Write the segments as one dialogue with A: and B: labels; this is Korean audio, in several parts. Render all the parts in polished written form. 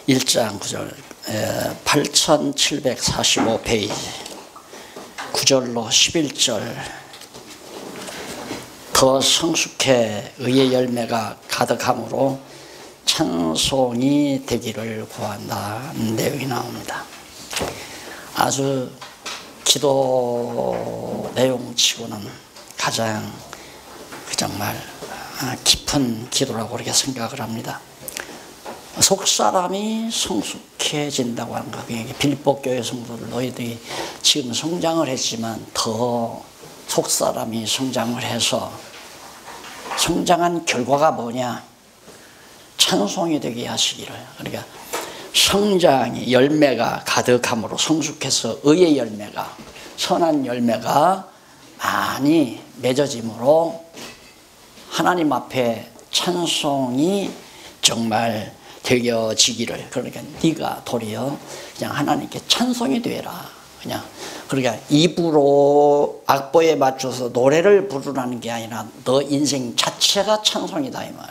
A: 1장 9절 8745페이지 9절로 11절 더 성숙해 의의 열매가 가득함으로 찬송이 되기를 구한다는 내용이 나옵니다. 아주 기도 내용치고는 가장 정말 깊은 기도라고 그렇게 생각을 합니다. 속사람이 성숙해진다고 하는 거, 빌립보 교회 성도들 너희들이 지금 성장을 했지만 더 속사람이 성장을 해서 성장한 결과가 뭐냐? 찬송이 되게 하시기를. 그러니까 성장이 열매가 가득함으로 성숙해서 의의 열매가, 선한 열매가 많이 맺어짐으로 하나님 앞에 찬송이 정말 되어지기를. 그러니까 네가 도리어 그냥 하나님께 찬송이 되라. 그냥 그러니까 입으로 악보에 맞춰서 노래를 부르라는 게 아니라 너 인생 자체가 찬송이다 이 말.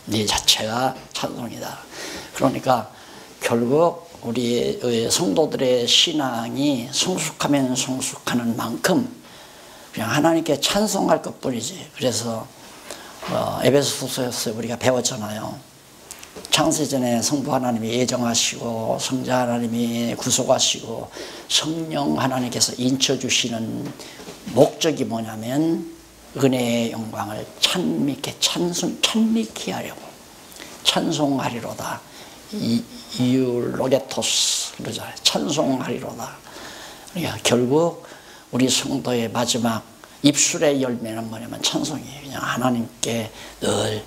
A: 네 자체가 찬송이다. 그러니까 결국 우리 성도들의 신앙이 성숙하면 성숙하는 만큼 그냥 하나님께 찬송할 것뿐이지. 그래서 에베소서에서 우리가 배웠잖아요. 창세전에 성부 하나님이 예정하시고 성자 하나님이 구속하시고 성령 하나님께서 인쳐주시는 목적이 뭐냐면 은혜의 영광을 찬미케 하려고 찬송하리로다. 이울로게토스 그러죠. 찬송하리로다. 그러니까 결국 우리 성도의 마지막 입술의 열매는 뭐냐면 찬송이에요. 그냥 하나님께 늘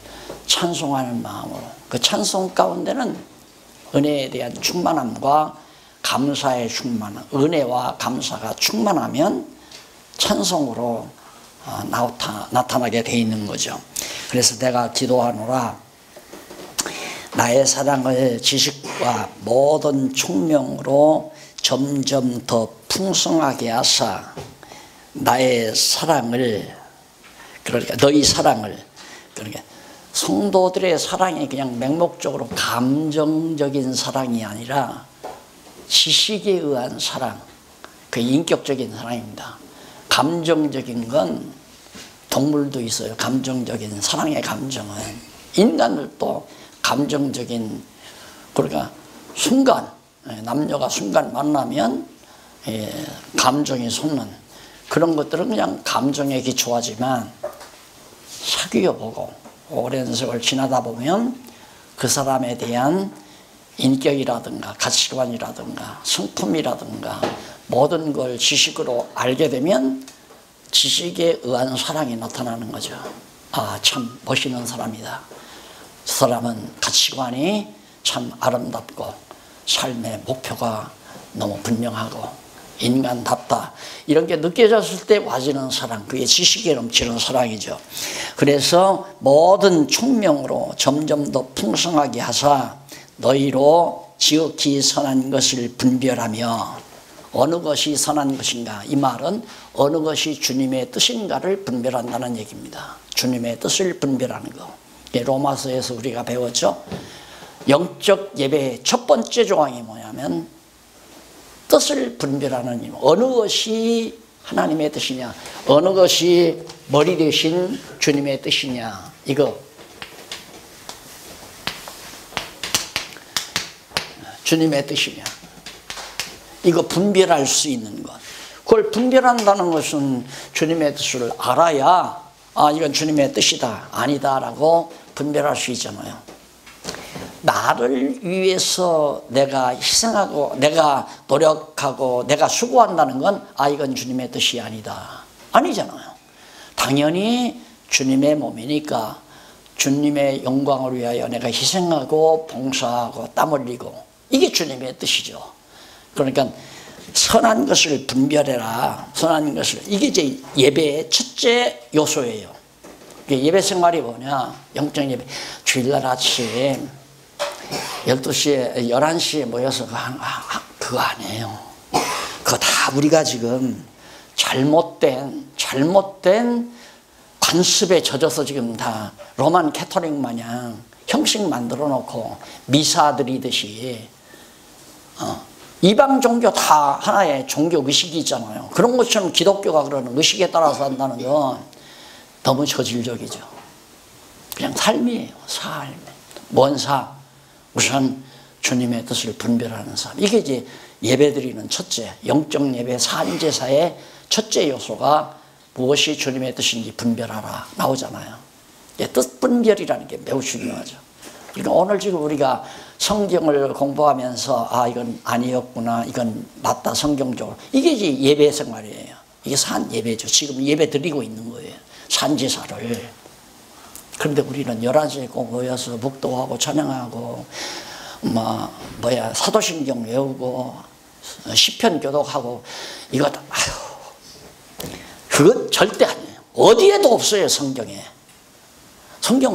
A: 찬송하는 마음으로. 그 찬송 가운데는 은혜에 대한 충만함과 감사의 충만함, 은혜와 감사가 충만하면 찬송으로 나타나게 돼 있는 거죠. 그래서 내가 기도하노라. 나의 사랑을 지식과 모든 총명으로 점점 더 풍성하게 하사 나의 사랑을, 그러니까 너희 사랑을, 그러니까 성도들의 사랑이 그냥 맹목적으로 감정적인 사랑이 아니라 지식에 의한 사랑, 그 인격적인 사랑입니다. 감정적인 건 동물도 있어요. 감정적인 사랑의 감정은 인간들도 감정적인, 그러니까 순간 남녀가 순간 만나면 감정이 솟는 그런 것들은 그냥 감정에 기초하지만 사귀어보고 오랜 세월 지나다 보면 그 사람에 대한 인격이라든가 가치관이라든가 성품이라든가 모든 걸 지식으로 알게 되면 지식에 의한 사랑이 나타나는 거죠. 아, 참 멋있는 사람이다. 저 사람은 가치관이 참 아름답고 삶의 목표가 너무 분명하고 인간답다. 이런 게 느껴졌을 때 와지는 사랑, 그게 지식에 넘치는 사랑이죠. 그래서 모든 총명으로 점점 더 풍성하게 하사 너희로 지극히 선한 것을 분별하며. 어느 것이 선한 것인가? 이 말은 어느 것이 주님의 뜻인가를 분별한다는 얘기입니다. 주님의 뜻을 분별하는 거. 로마서에서 우리가 배웠죠. 영적 예배의 첫 번째 조항이 뭐냐면 뜻을 분별하는 일. 어느 것이 하나님의 뜻이냐, 어느 것이 머리 대신 주님의 뜻이냐, 이거 주님의 뜻이냐, 이거 분별할 수 있는 것. 그걸 분별한다는 것은 주님의 뜻을 알아야 아, 이건 주님의 뜻이다, 아니다라고 분별할 수 있잖아요. 나를 위해서 내가 희생하고 내가 노력하고 내가 수고한다는 건 아, 이건 주님의 뜻이 아니다, 아니잖아요. 당연히 주님의 몸이니까 주님의 영광을 위하여 내가 희생하고 봉사하고 땀 흘리고 이게 주님의 뜻이죠. 그러니까 선한 것을 분별해라. 선한 것을, 이게 이제 예배의 첫째 요소예요. 예배 생활이 뭐냐, 영적 예배. 주일날 아침 12시에 11시에 모여서 그거 아니에요. 그거 다 우리가 지금 잘못된 관습에 젖어서 지금 다 로만 캐토릭 마냥 형식 만들어 놓고 미사 드리듯이 이방 종교 다 하나의 종교 의식이 있잖아요. 그런 것처럼 기독교가 그러는 의식에 따라서 한다는 건 너무 저질적이죠. 그냥 삶이에요. 삶. 뭔 삶? 우선 주님의 뜻을 분별하는 삶. 이게 이제 예배드리는 첫째, 영적 예배 산제사의 첫째 요소가 무엇이 주님의 뜻인지 분별하라 나오잖아요. 뜻 분별이라는 게 매우 중요하죠. 그러니까 오늘 지금 우리가 성경을 공부하면서 아 이건 아니었구나, 이건 맞다 성경적으로, 이게 이제 예배 생활이에요. 이게 산 예배죠. 지금 예배 드리고 있는 거예요. 산제사를. 그런데 우리는 11시에 꼭 모여서 묵도하고 찬양하고 사도신경 외우고 시편 교독하고 이거 다 그건 절대 아니에요. 어디에도 없어요. 성경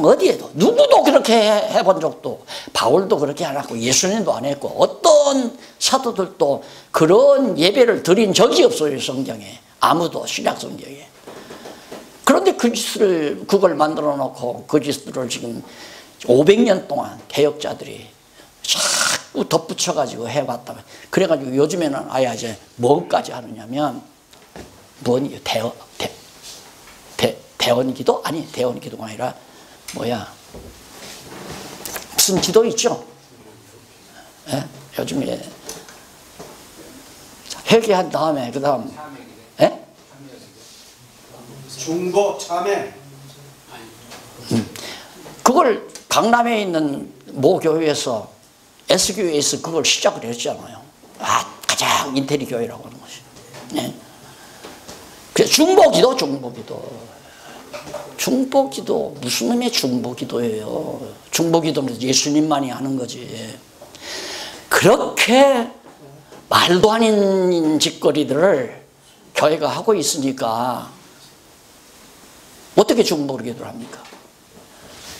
A: 어디에도 누구도 그렇게 해본 적도, 바울도 그렇게 안 했고 예수님도 안 했고 어떤 사도들도 그런 예배를 드린 적이 없어요. 성경에 아무도, 신약 성경에. 그런데 그걸 만들어 놓고 그 짓들을 지금 500년 동안 개혁자들이 자꾸 덧붙여 가지고 해봤다. 그래가지고 요즘에는 아예 이제 뭐까지 하느냐면 뭐니 대원기도? 아니 대원기도가 아니라 무슨 기도 있죠? 예? 요즘에 회개한 다음에 그 다음
B: 중보 참회.
A: 그걸 강남에 있는 모 교회에서 S교회에서 그걸 시작을 했잖아요. 가장 인테리 교회라고 하는 것이. 네. 중보기도. 중보기도 무슨 의미의 중보기도예요? 중보기도는 예수님만이 하는 거지. 그렇게 말도 아닌 짓거리들을 교회가 하고 있으니까 어떻게 중보기도를 합니까?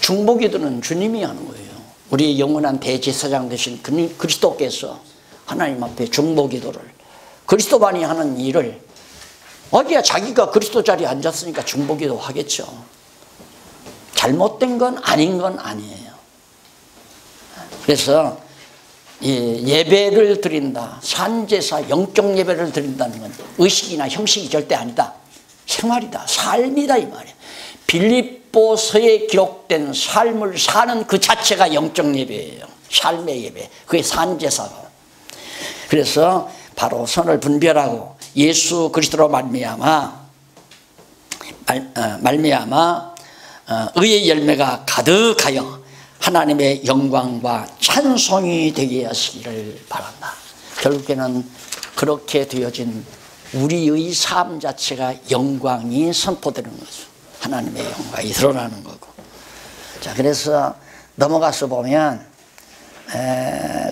A: 중보기도는 주님이 하는 거예요. 우리 영원한 대제사장 되신 그리스도께서 하나님 앞에 중보기도를, 그리스도만이 하는 일을, 자기가 그리스도 자리에 앉았으니까 중보기도 하겠죠. 잘못된 건 아니에요. 그래서 예배를 드린다, 산제사, 영적 예배를 드린다는 건 의식이나 형식이 절대 아니다. 생활이다, 삶이다 이 말이에요. 빌립보서에 기록된 삶을 사는 그 자체가 영적 예배예요. 삶의 예배. 그게 산제사고. 그래서 바로 선을 분별하고 예수 그리스도로 말미암아 의의 열매가 가득하여 하나님의 영광과 찬송이 되게 하시기를 바란다. 결국에는 그렇게 되어진 우리의 삶 자체가 영광이 선포되는 거죠. 하나님의 영광이 드러나는 거고. 자, 그래서 넘어가서 보면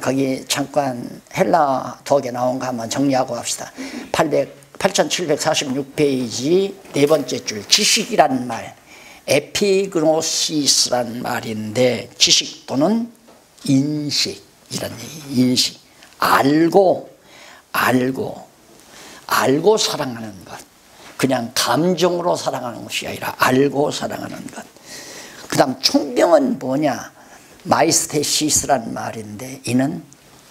A: 거기 잠깐 헬라 독에 나온 거 한번 정리하고 합시다. 8746페이지 네 번째 줄, 지식이란 말, 에피그노시스란 말인데, 지식 또는 인식이란 얘기. 인식, 알고 사랑하는 것. 그냥 감정으로 사랑하는 것이 아니라 알고 사랑하는 것. 그 다음 총명은 뭐냐? 마이스테시스란 말인데, 이는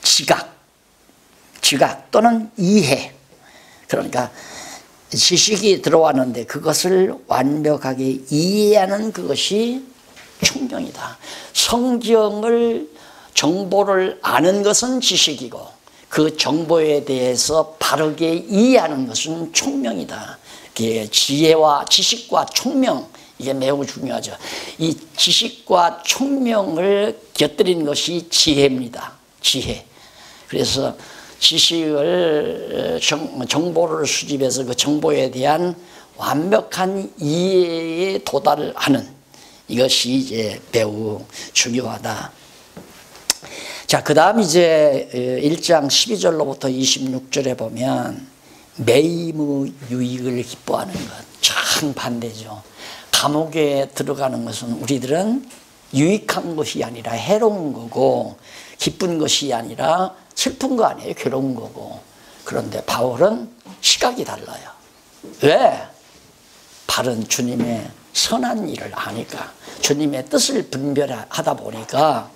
A: 지각 또는 이해. 그러니까 지식이 들어왔는데 그것을 완벽하게 이해하는 그것이 총명이다. 성경을, 정보를 아는 것은 지식이고 그 정보에 대해서 바르게 이해하는 것은 총명이다. 지혜와 지식과 총명, 이게 매우 중요하죠. 이 지식과 총명을 곁들인 것이 지혜입니다. 지혜. 그래서 지식을, 정보를 수집해서 그 정보에 대한 완벽한 이해에 도달하는 이것이 이제 매우 중요하다. 자, 그 다음 이제 1장 12절로부터 26절에 보면 매임의 유익을 기뻐하는 것. 참 반대죠. 감옥에 들어가는 것은 우리들은 유익한 것이 아니라 해로운 거고, 기쁜 것이 아니라 슬픈 거 아니에요. 괴로운 거고. 그런데 바울은 시각이 달라요. 왜? 바른 주님의 선한 일을 아니까 주님의 뜻을 분별하다 보니까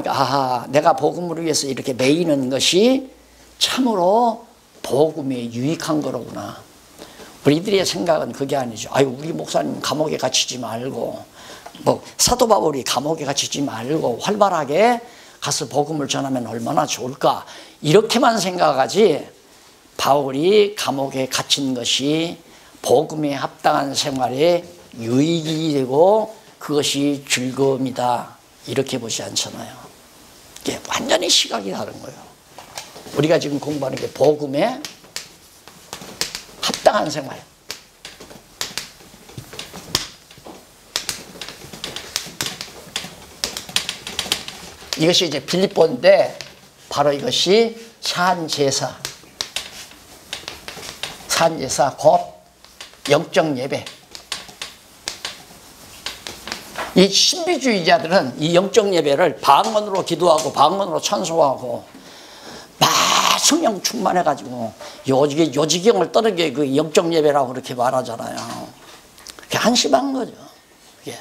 A: 아하, 내가 복음을 위해서 이렇게 매이는 것이 참으로 복음에 유익한 거로구나. 우리들의 생각은 그게 아니죠. 아유, 우리 목사님 감옥에 갇히지 말고, 뭐 사도 바울이 감옥에 갇히지 말고 활발하게 가서 복음을 전하면 얼마나 좋을까, 이렇게만 생각하지, 바울이 감옥에 갇힌 것이 복음에 합당한 생활에 유익이 되고 그것이 즐거움이다, 이렇게 보지 않잖아요. 이게 완전히 시각이 다른 거예요. 우리가 지금 공부하는 게 복음에 합당한 생활. 이것이 이제 빌립보인데 바로 이것이 산제사. 산제사 곧 영적 예배. 이 신비주의자들은 이 영적 예배를 방언으로 기도하고 방언으로 찬송하고 막 성령 충만해가지고 요지경을 떠는 게 그 영적 예배라고 그렇게 말하잖아요. 그게 한심한 거죠. 그게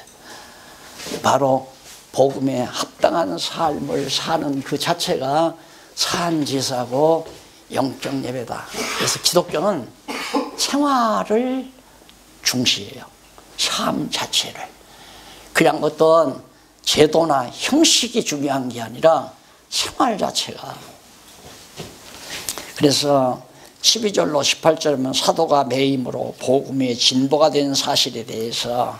A: 바로 복음에 합당한 삶을 사는 그 자체가 산제사고 영적 예배다. 그래서 기독교는 생활을 중시해요. 삶 자체를. 그냥 어떤 제도나 형식이 중요한 게 아니라 생활 자체가. 그래서 12절로 18절은 사도가 매임으로 복음의 진보가 된 사실에 대해서,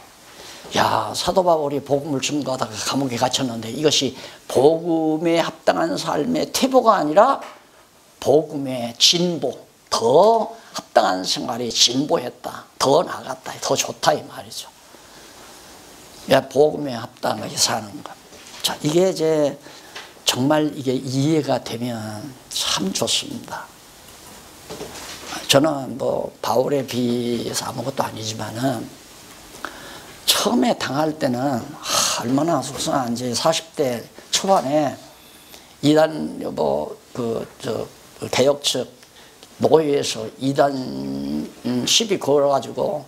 A: 야, 사도 바울이 복음을 증거하다가 감옥에 갇혔는데 이것이 복음에 합당한 삶의 퇴보가 아니라 복음의 진보, 더 합당한 생활이 진보했다, 더 나아갔다, 더 좋다, 이 말이죠. 복음에 합당하게 사는 것. 자, 이게 이제 정말 이게 이해가 되면 참 좋습니다. 저는 뭐 바울에 비해서 아무것도 아니지만은 처음에 당할 때는 얼마나 속상한지. 40대 초반에 이단 개혁 측 노예에서 이단 시비 걸어가지고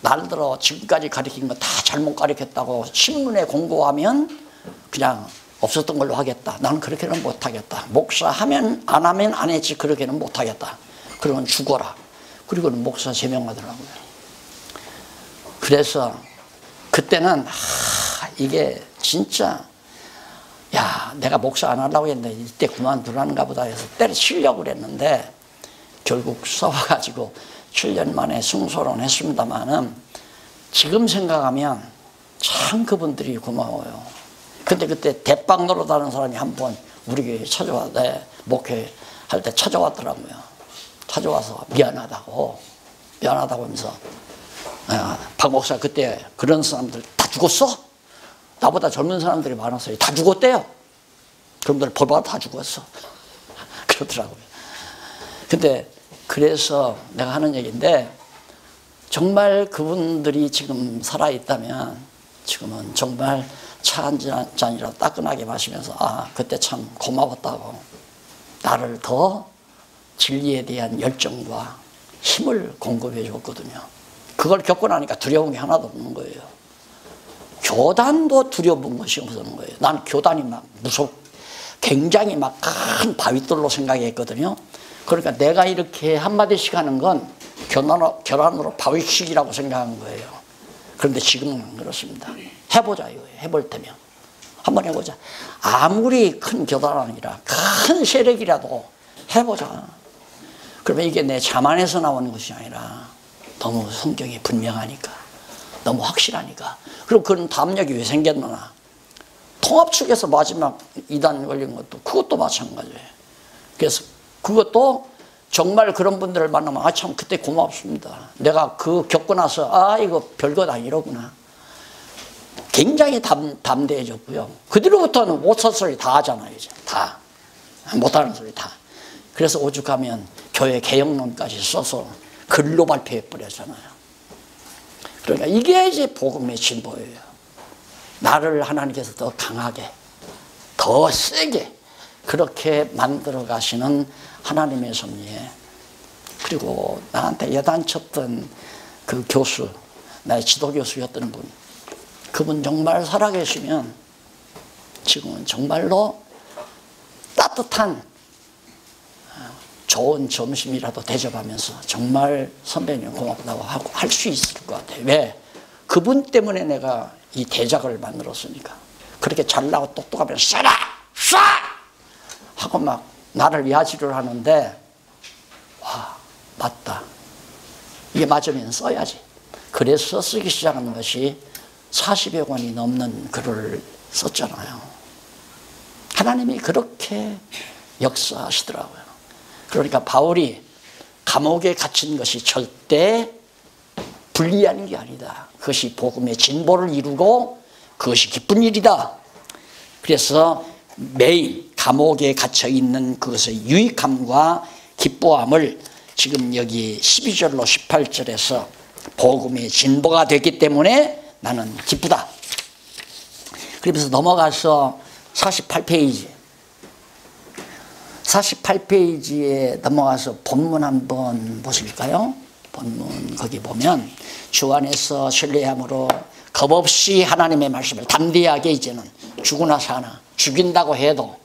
A: 날들어 지금까지 가르친 거 다 잘못 가르쳤다고 신문에 공고하면 그냥 없었던 걸로 하겠다. 나는 그렇게는 못하겠다. 목사 하면 안 하면 안 했지, 그렇게는 못하겠다. 그러면 죽어라. 그리고는 목사 제명하더라고요. 그래서 그때는 이게 진짜, 야, 내가 목사 안 하려고 했는데 이때 그만두라는가 보다 해서 때려치려고 그랬는데 결국 싸워가지고 7년 만에 승소를 했습니다만은 지금 생각하면 참 그분들이 고마워요. 근데 그때 대빵 노릇하는 사람이 한 번 우리 교회에 찾아왔는데, 목회할 때 찾아왔더라고요. 찾아와서 미안하다고 하면서, 박 목사 그때 그런 사람들 다 죽었어? 나보다 젊은 사람들이 많았어요. 다 죽었대요. 그놈들 벌받아 다 죽었어. 그러더라고요. 근데 그래서 내가 하는 얘기인데, 정말 그분들이 지금 살아있다면 지금은 정말 차 한 잔이라도 따끈하게 마시면서, 아, 그때 참 고마웠다고, 나를 더 진리에 대한 열정과 힘을 공급해 줬거든요. 그걸 겪고 나니까 두려운 게 하나도 없는 거예요. 교단도 두려운 것이 없는 거예요. 난 교단이 막 굉장히 막 큰 바위돌로 생각했거든요. 그러니까 내가 이렇게 한마디씩 하는 건 결함으로 바위치기라고 생각한 거예요. 그런데 지금은 안 그렇습니다. 해보자 이거예요. 해볼 테면. 한번 해보자. 아무리 큰 교단 아니라 큰 세력이라도 해보자. 그러면 이게 내 자만에서 나오는 것이 아니라 너무 성경이 분명하니까, 너무 확실하니까. 그럼 그런 담력이 왜 생겼나? 통합 측에서 마지막 이단 걸린 것도 그것도 마찬가지예요. 그래서 그것도 정말 그런 분들을 만나면, 아, 참 그때 고맙습니다. 내가 그 겪고 나서, 아, 이거 별것 아니로구나. 굉장히 담대해졌고요. 그 뒤로부터는 못할 소리 다 하잖아요. 이제 다 못하는 소리 다. 그래서 오죽하면 교회 개혁론까지 써서 글로 발표해버렸잖아요. 그러니까 이게 이제 복음의 진보예요. 나를 하나님께서 더 강하게, 더 세게 그렇게 만들어 가시는 하나님의 섭리에 그리고 나한테 여단쳤던 그 교수, 나의 지도교수였던 분, 그분 정말 살아계시면 지금은 정말로 따뜻한 좋은 점심이라도 대접하면서 정말 선배님 고맙다고 하고 할 수 있을 것 같아요. 왜? 그분 때문에 내가 이 대작을 만들었으니까. 그렇게 잘나고 똑똑하면 쏴라! 쏴! 하고 막 나를 야지를 하는데, 와, 맞다. 이게 맞으면 써야지. 그래서 쓰기 시작한 것이 40여 권이 넘는 글을 썼잖아요. 하나님이 그렇게 역사하시더라고요. 그러니까 바울이 감옥에 갇힌 것이 절대 불리한 게 아니다. 그것이 복음의 진보를 이루고 그것이 기쁜 일이다. 그래서 매일 감옥에 갇혀 있는 그것의 유익함과 기뻐함을 지금 여기 12절로 18절에서 복음의 진보가 됐기 때문에 나는 기쁘다. 그러면서 넘어가서 48페이지. 48페이지에 넘어가서 본문 한번 보실까요? 본문 거기 보면 주 안에서 신뢰함으로 겁없이 하나님의 말씀을 담대하게 이제는 죽으나 사나 죽인다고 해도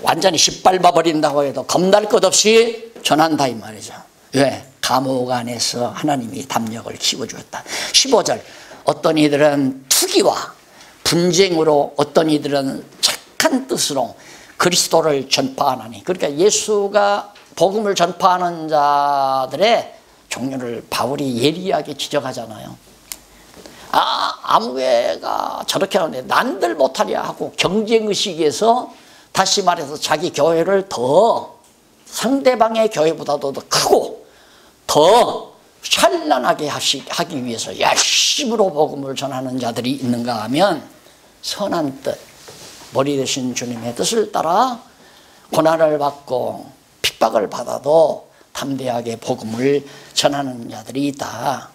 A: 완전히 짓밟아 버린다고 해도 겁날 것 없이 전한다 이 말이죠. 왜? 감옥 안에서 하나님이 담력을 키워주었다. 15절 어떤 이들은 투기와 분쟁으로 어떤 이들은 착한 뜻으로 그리스도를 전파하나니. 그러니까 예수가 복음을 전파하는 자들의 종류를 바울이 예리하게 지적하잖아요. 아무 교회가 저렇게 하는데 난들 못하냐 하고 경쟁의식에서 다시 말해서 자기 교회를 더 상대방의 교회보다도 더 크고 더 찬란하게 하기 위해서 열심으로 복음을 전하는 자들이 있는가 하면 선한 뜻, 머리 대신 주님의 뜻을 따라 고난을 받고 핍박을 받아도 담대하게 복음을 전하는 자들이 있다.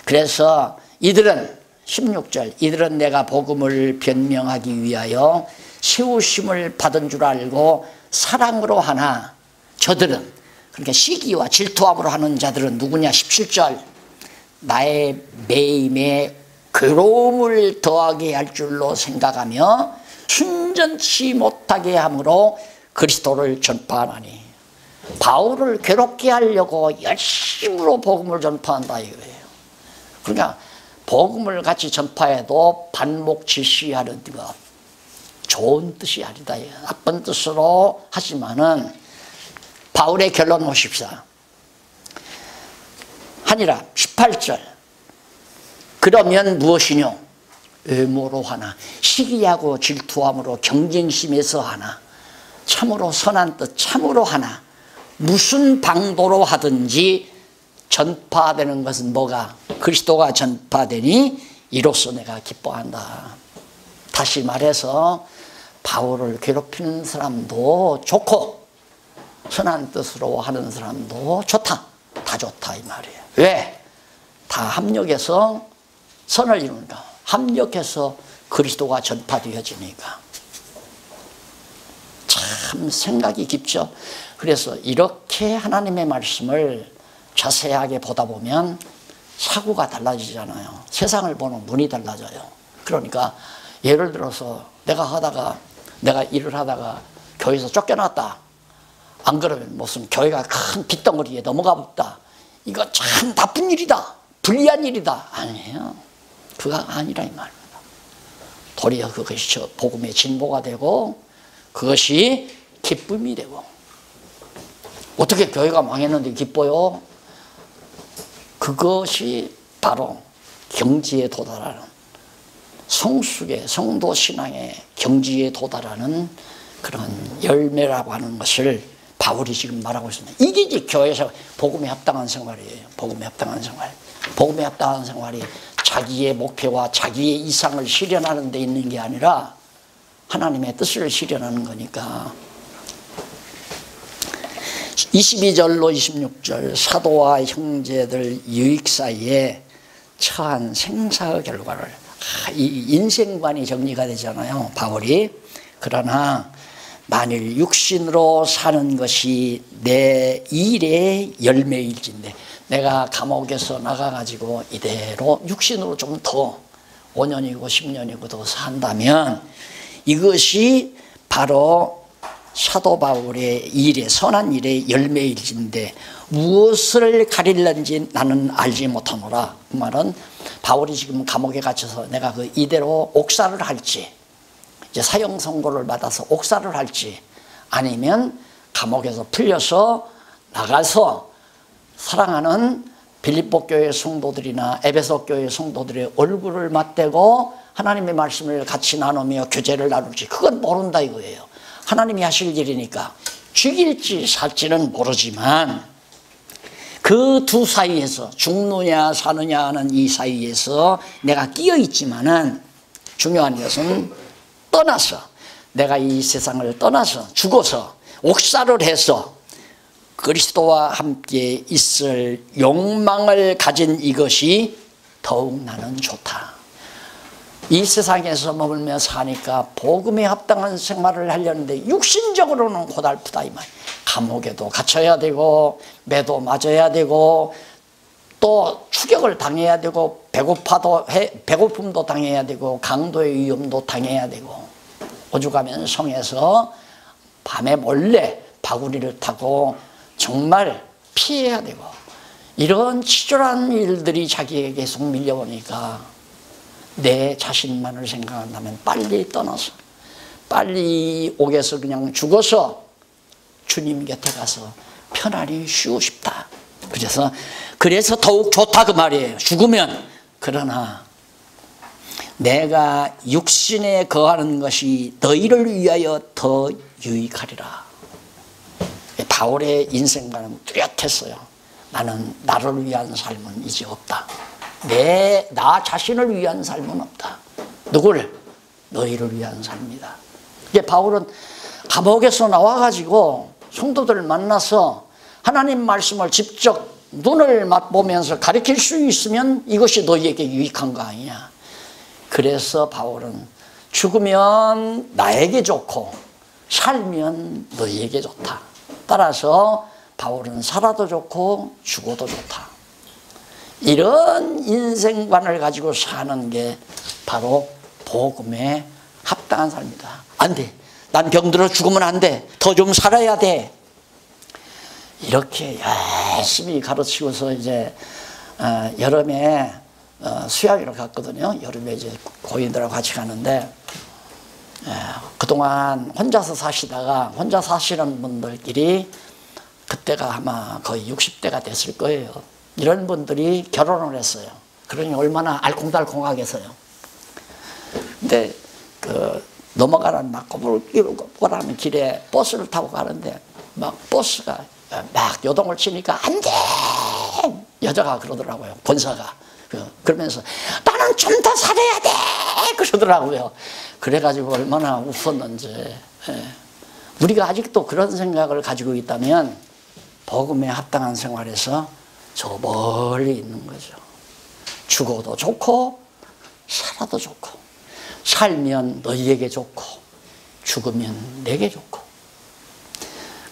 A: 그래서 이들은 16절 이들은 내가 복음을 변명하기 위하여 세우심을 받은 줄 알고 사랑으로 하나 저들은 그러니까 시기와 질투함으로 하는 자들은 누구냐. 17절 나의 매임에 괴로움을 더하게 할 줄로 생각하며 순전치 못하게 함으로 그리스도를 전파하나니. 바울을 괴롭게 하려고 열심으로 복음을 전파한다 이거예요. 그러니까 복음을 같이 전파해도 반목 질시하는 것 좋은 뜻이 아니다. 나쁜 뜻으로 하지만은 바울의 결론 보십시다. 하니라 18절 그러면 무엇이뇨? 외모로 하나 시기하고 질투함으로 경쟁심에서 하나 참으로 선한 뜻 참으로 하나 무슨 방도로 하든지 전파되는 것은 뭐가? 그리스도가 전파되니 이로써 내가 기뻐한다. 다시 말해서 바울을 괴롭히는 사람도 좋고 선한 뜻으로 하는 사람도 좋다. 다 좋다 이 말이에요. 왜? 다 합력해서 선을 이루니까. 합력해서 그리스도가 전파되어지니까. 참 생각이 깊죠. 그래서 이렇게 하나님의 말씀을 자세하게 보다 보면 사고가 달라지잖아요. 세상을 보는 눈이 달라져요. 그러니까 예를 들어서 내가 일을 하다가 교회에서 쫓겨났다. 안 그러면 무슨 교회가 큰 빚덩어리에 넘어가 봤다. 이거 참 나쁜 일이다. 불리한 일이다. 아니에요. 그가 아니라 이 말입니다. 도리어 그것이 복음의 진보가 되고 그것이 기쁨이 되고. 어떻게 교회가 망했는데 기뻐요? 그것이 바로 경지에 도달하는 성숙의 성도 신앙의 경지에 도달하는 그런 열매라고 하는 것을 바울이 지금 말하고 있습니다. 이게 이제 교회에서 복음에 합당한 생활이에요. 복음에 합당한 생활. 복음에 합당한 생활이 자기의 목표와 자기의 이상을 실현하는 데 있는 게 아니라 하나님의 뜻을 실현하는 거니까. 22절로 26절 사도와 형제들 유익 사이에 처한 생사의 결과를 이 인생관이 정리가 되잖아요. 바울이. 그러나 만일 육신으로 사는 것이 내 일의 열매일진데, 내가 감옥에서 나가가지고 이대로 육신으로 좀 더 5년이고 10년이고 더 산다면 이것이 바로 사도 바울의 일의, 선한 일의 열매일진데 무엇을 가릴는지 나는 알지 못하노라. 그 말은 바울이 지금 감옥에 갇혀서 내가 그 이대로 옥살을 할지, 이제 사형 선고를 받아서 옥살을 할지, 아니면 감옥에서 풀려서 나가서 사랑하는 빌립보 교회 성도들이나 에베소 교회 성도들의 얼굴을 맞대고 하나님의 말씀을 같이 나누며 교제를 나눌지, 그건 모른다 이거예요. 하나님이 하실 일이니까 죽일지 살지는 모르지만 그 두 사이에서 죽느냐 사느냐 하는 이 사이에서 내가 끼어 있지만은 중요한 것은 떠나서, 내가 이 세상을 떠나서 죽어서 옥살을 해서 그리스도와 함께 있을 욕망을 가진 이것이 더욱 나는 좋다. 이 세상에서 머물며 사니까 복음에 합당한 생활을 하려는데 육신적으로는 고달프다 이 말. 감옥에도 갇혀야 되고 매도 맞아야 되고 또 추격을 당해야 되고 배고픔도 당해야 되고 강도의 위험도 당해야 되고, 오죽하면 성에서 밤에 몰래 바구니를 타고 정말 피해야 되고, 이런 치졸한 일들이 자기에게 계속 밀려오니까 내 자신만을 생각한다면 빨리 떠나서 빨리 옥에서 그냥 죽어서 주님 곁에 가서 편안히 쉬고 싶다. 그래서 더욱 좋다 그 말이에요. 죽으면. 그러나 내가 육신에 거하는 것이 너희를 위하여 더 유익하리라. 바울의 인생과는 뚜렷했어요. 나는 나를 위한 삶은 이제 없다. 나 자신을 위한 삶은 없다. 누구를? 너희를 위한 삶이다. 이제 바울은 감옥에서 나와가지고 성도들을 만나서 하나님 말씀을 직접 눈을 맛보면서 가르칠 수 있으면 이것이 너희에게 유익한 거 아니냐. 그래서 바울은 죽으면 나에게 좋고 살면 너희에게 좋다. 따라서 바울은 살아도 좋고 죽어도 좋다. 이런 인생관을 가지고 사는 게 바로 복음에 합당한 삶이다. 안 돼. 난 병들어 죽으면 안 돼. 더 좀 살아야 돼. 이렇게 열심히 가르치고서 이제 여름에 수양회를 갔거든요. 여름에 이제 고인들하고 같이 가는데, 그동안 혼자서 사시다가 혼자 사시는 분들끼리 그때가 아마 거의 60대가 됐을 거예요. 이런 분들이 결혼을 했어요. 그러니 얼마나 알콩달콩하겠어요. 근데 넘어가는 막 꼬불꼬불하는 길에 버스를 타고 가는데 막 버스가 막 요동을 치니까 안 돼! 여자가 그러더라고요. 권사가. 그러면서 나는 좀 더 살아야 돼! 그러더라고요. 그래가지고 얼마나 웃었는지. 우리가 아직도 그런 생각을 가지고 있다면 복음에 합당한 생활에서 저 멀리 있는 거죠. 죽어도 좋고 살아도 좋고, 살면 너희에게 좋고 죽으면 내게 좋고.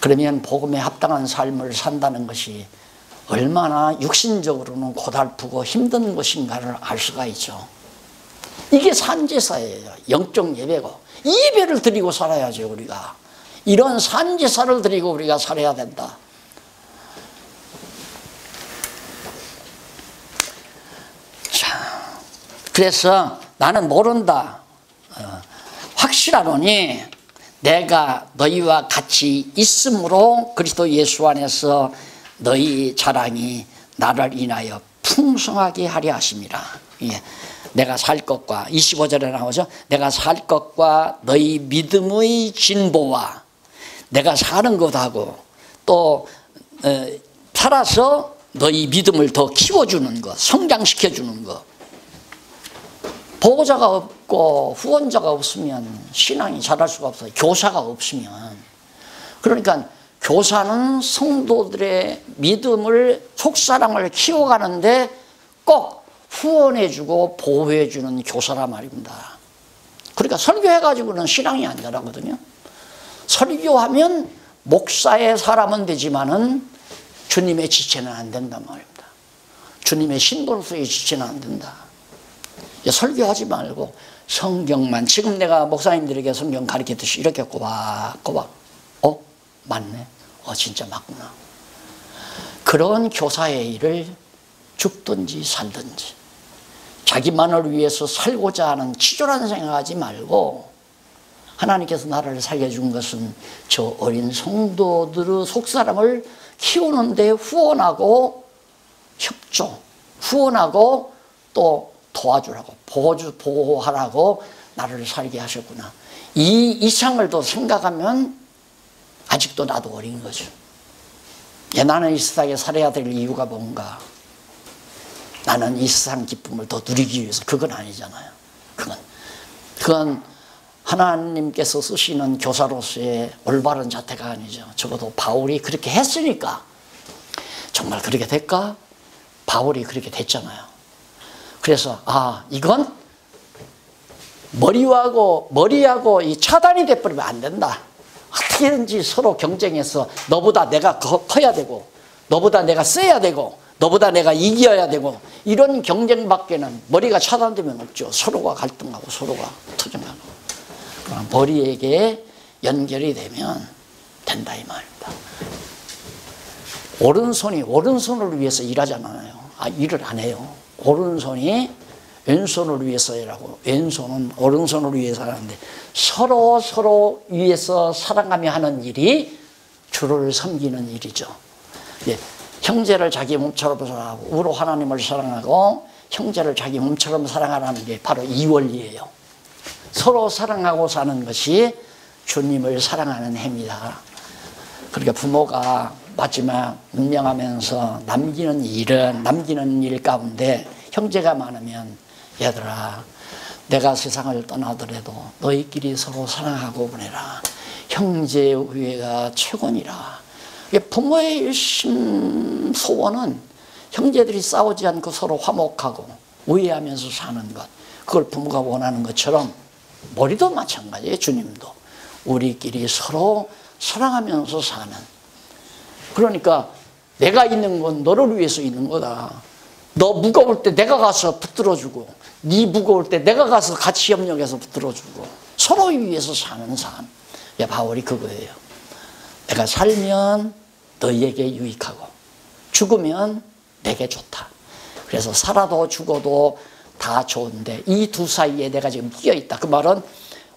A: 그러면 복음에 합당한 삶을 산다는 것이 얼마나 육신적으로는 고달프고 힘든 것인가를 알 수가 있죠. 이게 산제사예요. 영적 예배고, 이 예배를 드리고 살아야죠. 우리가 이런 산제사를 드리고 우리가 살아야 된다. 자, 그래서 나는 모른다. 확실하노니 내가 너희와 같이 있으므로 그리스도 예수 안에서 너희 자랑이 나를 인하여 풍성하게 하려 하심이라. 예. 내가 살 것과 25절에 나오죠. 내가 살 것과 너희 믿음의 진보와 내가 사는 것하고 또 살아서 너희 믿음을 더 키워주는 것, 성장시켜주는 것. 보호자가 없고 후원자가 없으면 신앙이 자랄 수가 없어요. 교사가 없으면. 그러니까 교사는 성도들의 믿음을, 속사랑을 키워가는데 꼭 후원해주고 보호해주는 교사란 말입니다. 그러니까 설교해가지고는 신앙이 안 자라거든요. 설교하면 목사의 사람은 되지만은 주님의 지체는 안 된단 말입니다. 주님의 신도로서의 지체는 안 된다. 설교하지 말고 성경만, 지금 내가 목사님들에게 성경 가르치듯이 이렇게 꼬박꼬박 맞네, 진짜 맞구나. 그런 교사의 일을 죽든지 살든지 자기만을 위해서 살고자 하는 치졸한 생각하지 말고, 하나님께서 나를 살려준 것은 저 어린 성도들의 속사람을 키우는데 후원하고 협조, 후원하고 또 도와주라고, 보호하라고 나를 살게 하셨구나. 이 이상을 더 생각하면 아직도 나도 어린 거죠. 나는 이 세상에 살아야 될 이유가 뭔가? 나는 이 세상 기쁨을 더 누리기 위해서. 그건 아니잖아요. 그건 하나님께서 쓰시는 교사로서의 올바른 자태가 아니죠. 적어도 바울이 그렇게 했으니까. 정말 그렇게 될까? 바울이 그렇게 됐잖아요. 그래서 이건 머리하고 이 차단이 돼버리면 안 된다. 어떻게든지 서로 경쟁해서 너보다 내가 커야 되고, 너보다 내가 세야 되고, 너보다 내가 이겨야 되고, 이런 경쟁밖에는 머리가 차단되면 없죠. 서로가 갈등하고 서로가 투쟁하고. 그럼 머리에게 연결이 되면 된다 이 말입니다. 오른손이 오른손을 위해서 일하잖아요. 일을 안 해요. 오른손이 왼손을 위해서 일하고 왼손은 오른손을 위해서 하는데, 서로 위해서 사랑하며 하는 일이 주를 섬기는 일이죠. 형제를 자기 몸처럼 사랑하고, 우로 하나님을 사랑하고 형제를 자기 몸처럼 사랑하라는 게 바로 이 원리예요. 서로 사랑하고 사는 것이 주님을 사랑하는 해입니다. 그러니까 부모가 마지막 운명하면서 남기는 일 가운데 형제가 많으면, 얘들아, 내가 세상을 떠나더라도 너희끼리 서로 사랑하고 보내라. 형제의 우애가 최고니라. 부모의 일심 소원은 형제들이 싸우지 않고 서로 화목하고 우애하면서 사는 것. 그걸 부모가 원하는 것처럼 머리도 마찬가지예요. 주님도 우리끼리 서로 사랑하면서 사는. 그러니까 내가 있는 건 너를 위해서 있는 거다. 너 무거울 때 내가 가서 붙들어주고, 네 무거울 때 내가 가서 같이 협력해서 붙들어주고, 서로 위해서 사는 삶. 바울이 그거예요. 내가 살면 너희에게 유익하고 죽으면 내게 좋다. 그래서 살아도 죽어도 다 좋은데 이 두 사이에 내가 지금 끼어있다. 그 말은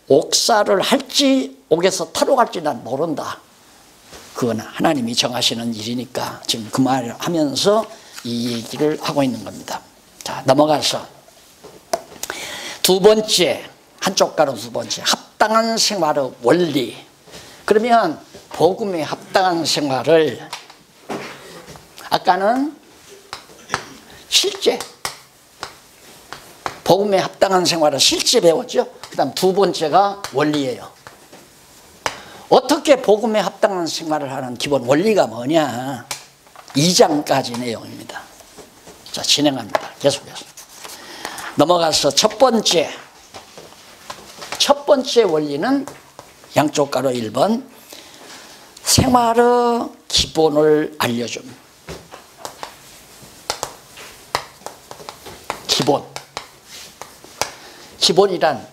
A: 옥살을 할지 옥에서 타러 갈지 난 모른다. 그건 하나님이 정하시는 일이니까 지금 그 말을 하면서 이 얘기를 하고 있는 겁니다. 자, 넘어가서 두 번째, 한쪽 가로 두 번째, 합당한 생활의 원리. 그러면 복음에 합당한 생활을, 아까는 실제, 복음에 합당한 생활을 실제 배웠죠. 그 다음 두 번째가 원리예요. 어떻게 복음에 합당한 생활을 하는 기본 원리가 뭐냐? 2장까지 내용입니다. 자, 진행합니다. 계속해서 넘어가서 첫 번째 원리는 양쪽 가로 1번, 생활의 기본을 알려줌. 기본이란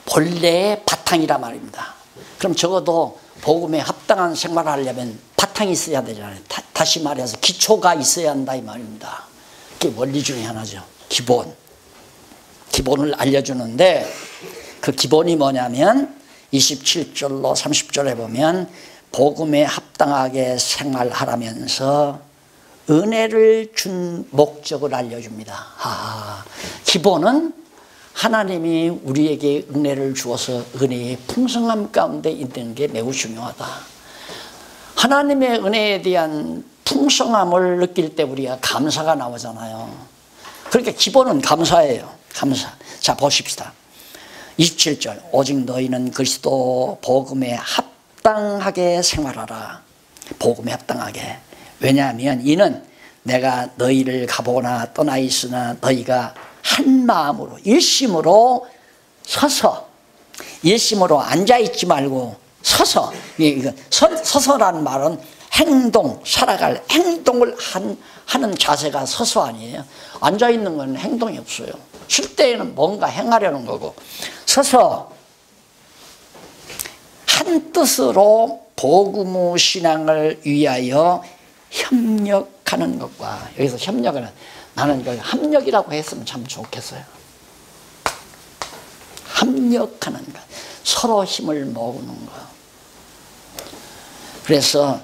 A: 본래의 바탕이란 말입니다. 그럼 적어도 복음에 합당한 생활을 하려면 바탕이 있어야 되잖아요. 다시 말해서 기초가 있어야 한다 이 말입니다. 그게 원리 중에 하나죠. 기본을 알려주는데, 그 기본이 뭐냐면 27절로 30절에 보면 복음에 합당하게 생활하라면서 은혜를 준 목적을 알려줍니다. 기본은 하나님이 우리에게 은혜를 주어서 은혜의 풍성함 가운데 있는 게 매우 중요하다. 하나님의 은혜에 대한 풍성함을 느낄 때 우리가 감사가 나오잖아요. 그러니까 기본은 감사예요. 감사. 자, 보십시다. 27절, 오직 너희는 그리스도 복음에 합당하게 생활하라. 복음에 합당하게. 왜냐하면 이는 내가 너희를 가보거나 떠나 있으나 너희가 한 마음으로 일심으로 서서, 일심으로 앉아있지 말고 서서, 서서라는 말은 행동, 살아갈 행동을 하는 자세가 서서 아니에요. 앉아있는 건 행동이 없어요. 쉴 때에는 뭔가 행하려는 거고, 서서 한 뜻으로 복음의 신앙을 위하여 협력하는 것과, 여기서 협력을, 나는 이걸 합력이라고 했으면 참 좋겠어요. 합력하는 것, 서로 힘을 모으는 것. 그래서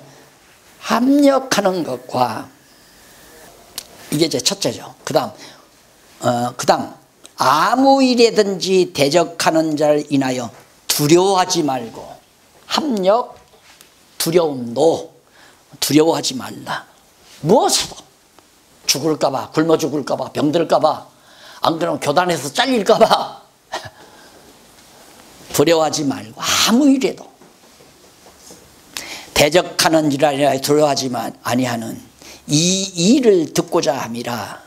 A: 합력하는 것과, 이게 이제 첫째죠. 그 다음 아무 일에든지 대적하는 자를 인하여 두려워하지 말고, 합력, 두려움도 두려워하지 말라. 무엇으로? 죽을까봐, 굶어 죽을까봐, 병들까봐, 안 그러면 교단에서 잘릴까봐 두려워하지 말고, 아무 일에도 대적하는 일이라 두려워하지 아니하는 이 일을 듣고자 함이라.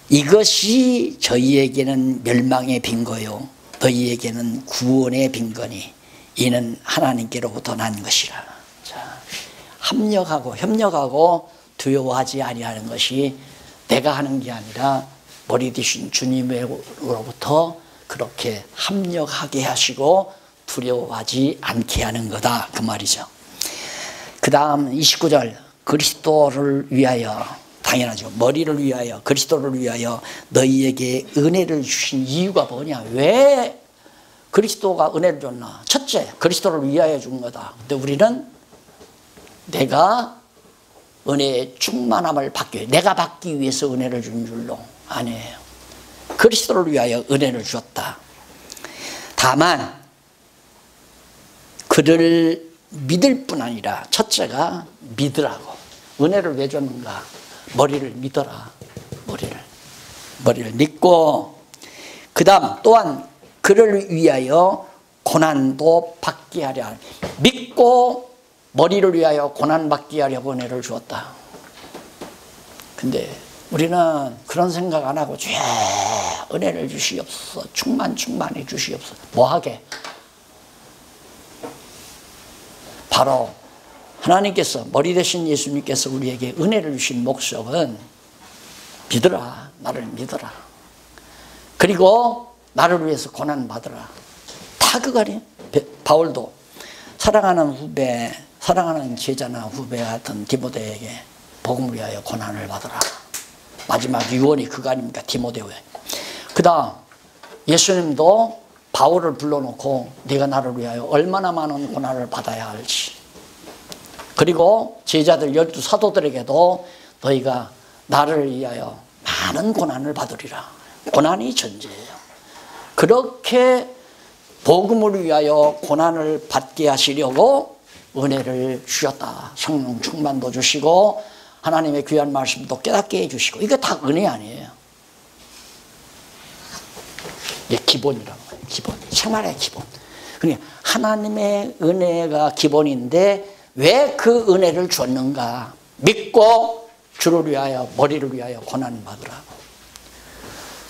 A: 이것이 저희에게는 멸망의 빈거요 너희에게는 구원의 빈거니 이는 하나님께로부터 난 것이라. 자, 합력하고 협력하고 두려워하지 아니하는 것이 내가 하는 게 아니라 머리 되신 주님으로부터 그렇게 합력하게 하시고 두려워하지 않게 하는 거다, 그 말이죠. 그 다음 29절, 그리스도를 위하여, 당연하죠, 머리를 위하여, 그리스도를 위하여 너희에게 은혜를 주신 이유가 뭐냐? 왜 그리스도가 은혜를 줬나? 첫째, 그리스도를 위하여 준 거다. 근데 우리는 내가 은혜의 충만함을 받기 위해, 내가 받기 위해서 은혜를 준 줄로 아니에요. 그리스도를 위하여 은혜를 주었다. 다만 그를 믿을 뿐 아니라, 첫째가 믿으라고. 은혜를 왜 줬는가? 머리를 믿어라. 머리를 믿고, 그 다음 또한 그를 위하여 고난도 받게 하려. 믿고 머리를 위하여 고난 받게 하려고 은혜를 주었다. 근데 우리는 그런 생각 안 하고 은혜를 주시옵소서, 충만히 주시옵소서. 뭐하게? 바로 하나님께서, 머리 되신 예수님께서 우리에게 은혜를 주신 목적은 믿으라, 나를 믿어라. 그리고 나를 위해서 고난 받으라. 다 그거니. 바울도 사랑하는 후배, 사랑하는 제자나 후배 같은 디모데에게 복음을 위하여 고난을 받으라. 마지막 유언이 그거 아닙니까? 디모데후에. 그 다음 예수님도 바울을 불러놓고 네가 나를 위하여 얼마나 많은 고난을 받아야 할지, 그리고 제자들 12 사도들에게도 너희가 나를 위하여 많은 고난을 받으리라. 고난이 전제예요. 그렇게 복음을 위하여 고난을 받게 하시려고 은혜를 주셨다. 성령 충만도 주시고 하나님의 귀한 말씀도 깨닫게 해주시고, 이게 다 은혜 아니에요. 이게 기본이라고 해요. 기본, 생활의 기본. 그러니까 하나님의 은혜가 기본인데 왜 그 은혜를 줬는가? 믿고 주를 위하여, 머리를 위하여 고난을 받으라고.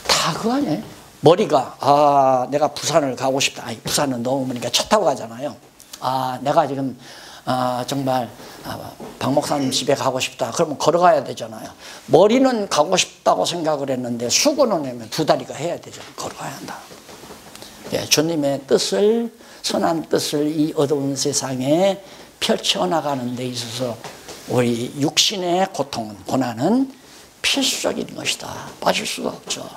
A: 다 그거 아니에요? 머리가, 내가 부산을 가고 싶다. 부산은 너무 머니까 차 타고 가잖아요. 내가 지금 정말 박 목사님 집에 가고 싶다. 그러면 걸어가야 되잖아요. 머리는 가고 싶다고 생각을 했는데 수건을 내면 두 다리가 해야 되죠. 걸어가야 한다. 네, 주님의 뜻을, 선한 뜻을 이 어두운 세상에 펼쳐나가는 데 있어서 우리 육신의 고통은, 고난은 필수적인 것이다. 빠질 수가 없죠.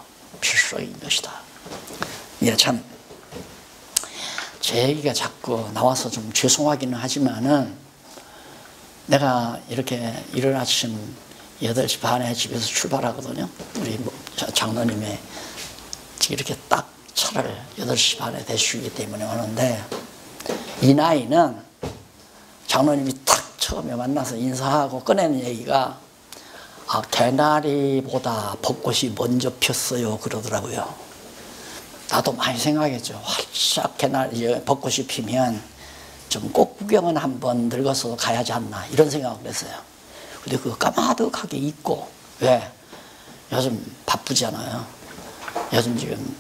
A: 필수적인 것이다. 예, 참 제 얘기가 자꾸 나와서 좀 죄송하기는 하지만은, 내가 이렇게 이른 아침 8시 반에 집에서 출발하거든요. 우리 장로님의 이렇게 딱 차를 8시 반에 대주시기 때문에 오는데, 이 나이는 장로님이 딱 처음에 만나서 인사하고 꺼내는 얘기가 개나리보다 벚꽃이 먼저 폈어요 그러더라고요. 나도 많이 생각했죠. 활짝 벚꽃이 피면 좀 꽃 구경은 한번 늙어서 가야지 않나, 이런 생각을 했어요. 근데 그거 까마득하게 잊고, 왜? 요즘 바쁘잖아요. 요즘 지금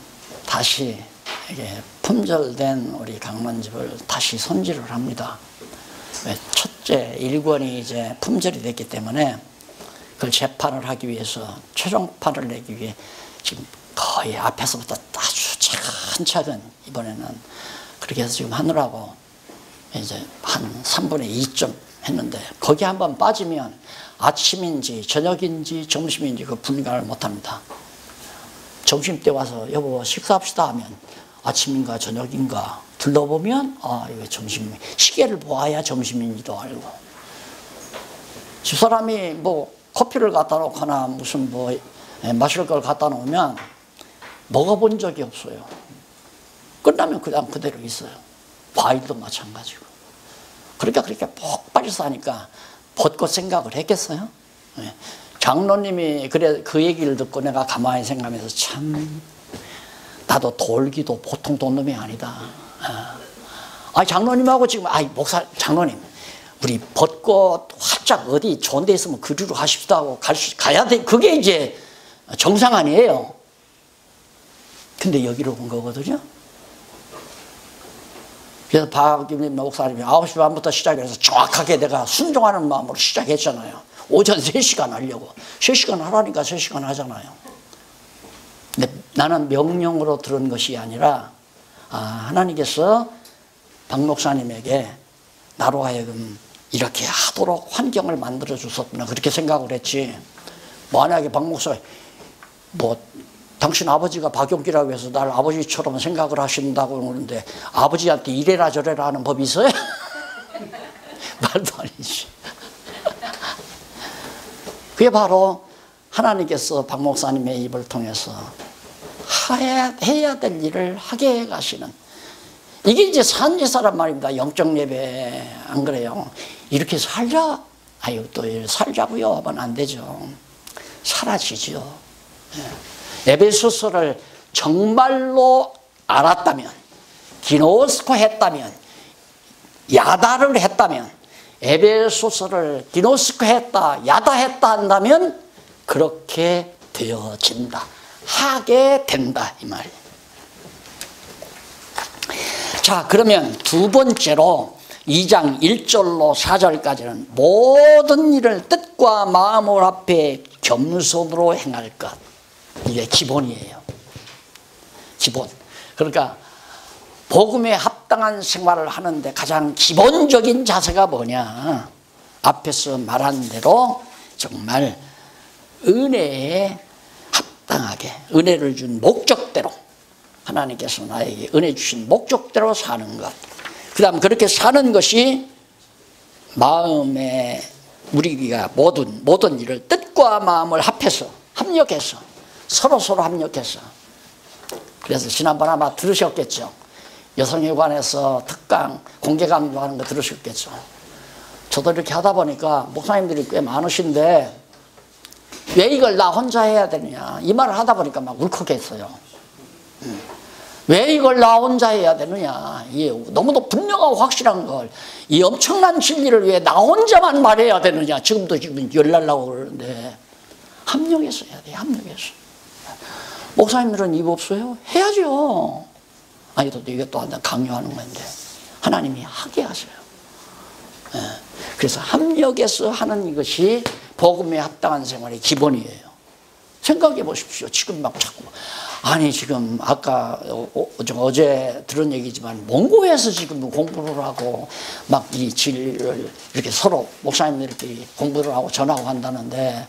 A: 다시 이게 품절된 우리 강론집을 다시 손질을 합니다. 첫째 1권이 이제 품절이 됐기 때문에 그걸 재판을 하기 위해서 최종판을 내기 위해 지금 거의 앞에서부터 아주 차근차근 이번에는 그렇게 해서 지금 하느라고 이제 한 3분의 2점 했는데 거기 한번 빠지면 아침인지 저녁인지 점심인지 그 분간을 못합니다. 점심 때 와서 여보 식사합시다 하면 아침인가 저녁인가 둘러보면 이거 점심, 시계를 보아야 점심인지도 알고, 집사람이 뭐 커피를 갖다 놓거나 무슨 뭐 마실 걸 갖다 놓으면 먹어본 적이 없어요. 끝나면 그냥 그대로 있어요. 과일도 마찬가지고. 그러니까 그렇게 푹 빠져서 하니까 벚꽃 생각을 했겠어요? 장로님이 그래 그 얘기를 듣고 내가 가만히 생각하면서 참 나도 돌기도 보통 돈 놈이 아니다. 장로님하고 지금 목사 장로님 우리 벚꽃 활짝 어디 좋은 데 있으면 그리로 가십시다 하고 가야 돼. 그게 이제 정상 아니에요. 근데 여기로 온 거거든요. 그래서 박김림 목사님이 9시 반부터 시작해서 정확하게 내가 순종하는 마음으로 시작했잖아요. 오전 3시간 하려고. 3시간 하라니까 3시간 하잖아요. 근데 나는 명령으로 들은 것이 아니라 하나님께서 박 목사님에게 나로 하여금 이렇게 하도록 환경을 만들어 주셨구나 그렇게 생각을 했지. 만약에 박 목사님 당신 아버지가 박용기라고 해서 날 아버지처럼 생각을 하신다고 그러는데 아버지한테 이래라 저래라 하는 법이 있어요? 말도 아니지. 그게 바로 하나님께서 박 목사님의 입을 통해서 해야 될 일을 하게 가시는, 이게 이제 산지사란 말입니다. 영적 예배 안 그래요? 이렇게 살자, 또 살자고요 하면 안 되죠. 사라지죠. 에베소서를 정말로 알았다면, 기노스코 했다면, 야다를 했다면, 에베소서를 기노스코 했다, 야다 했다 한다면 그렇게 되어진다. 하게 된다 이 말이에요. 자, 그러면 두 번째로 2장 1절로 4절까지는 모든 일을 뜻과 마음을 합해 겸손으로 행할 것. 이게 기본이에요. 기본. 그러니까 복음에 합당한 생활을 하는데 가장 기본적인 자세가 뭐냐? 앞에서 말한 대로 정말 은혜에 합당하게, 은혜를 준 목적대로, 하나님께서 나에게 은혜 주신 목적대로 사는 것. 그 다음 그렇게 사는 것이 마음에 우리가 모든 일을 뜻과 마음을 합해서, 합력해서, 서로 합력해서. 그래서 지난번 아마 들으셨겠죠. 여성에 관해서 특강, 공개 강조하는 거 들으셨겠죠. 저도 이렇게 하다 보니까 목사님들이 꽤 많으신데 왜 이걸 나 혼자 해야 되느냐 이 말을 하다 보니까 막 울컥했어요. 왜 이걸 나 혼자 해야 되느냐, 이 너무도 분명하고 확실한 걸, 이 엄청난 진리를 왜 나 혼자만 말해야 되느냐. 지금 열나려고 그러는데 합력해서 해야 돼. 합력해서. 목사님들은 입 없어요? 해야죠. 또 이것도 강요하는 건데 하나님이 하게 하세요. 그래서 합력해서 하는 이것이 복음에 합당한 생활의 기본이에요. 생각해 보십시오. 지금 막 자꾸 지금 아까 어제 들은 얘기지만 몽고에서 지금 공부를 하고 막 이 진리를 이렇게 서로 목사님들끼리 공부를 하고 전하고 한다는데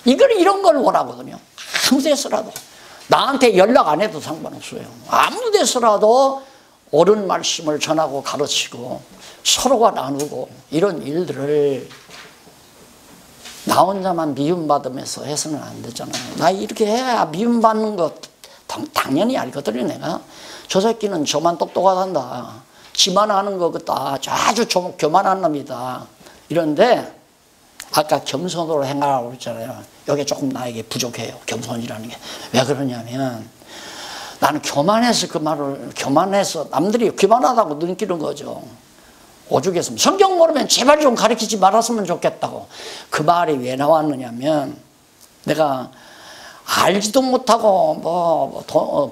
A: 이런 걸 원하거든요. 아무 데서라도 나한테 연락 안 해도 상관없어요. 아무 데서라도 옳은 말씀을 전하고 가르치고 서로가 나누고 이런 일들을 나 혼자만 미움받으면서 해서는 안 되잖아요. 나 이렇게 해야 미움받는 것 당연히 알거든요. 내가 저 새끼는 저만 똑똑하단다, 지만 하는 거 아주 교만한 놈이다 이런데 아까 겸손으로 행하라고 그랬잖아요. 여기 조금 나에게 부족해요. 겸손이라는 게. 왜 그러냐면 나는 교만해서 남들이 교만하다고 느끼는 거죠. 오죽했으면 성경 모르면 제발 좀 가르치지 말았으면 좋겠다고. 그 말이 왜 나왔느냐면 내가 알지도 못하고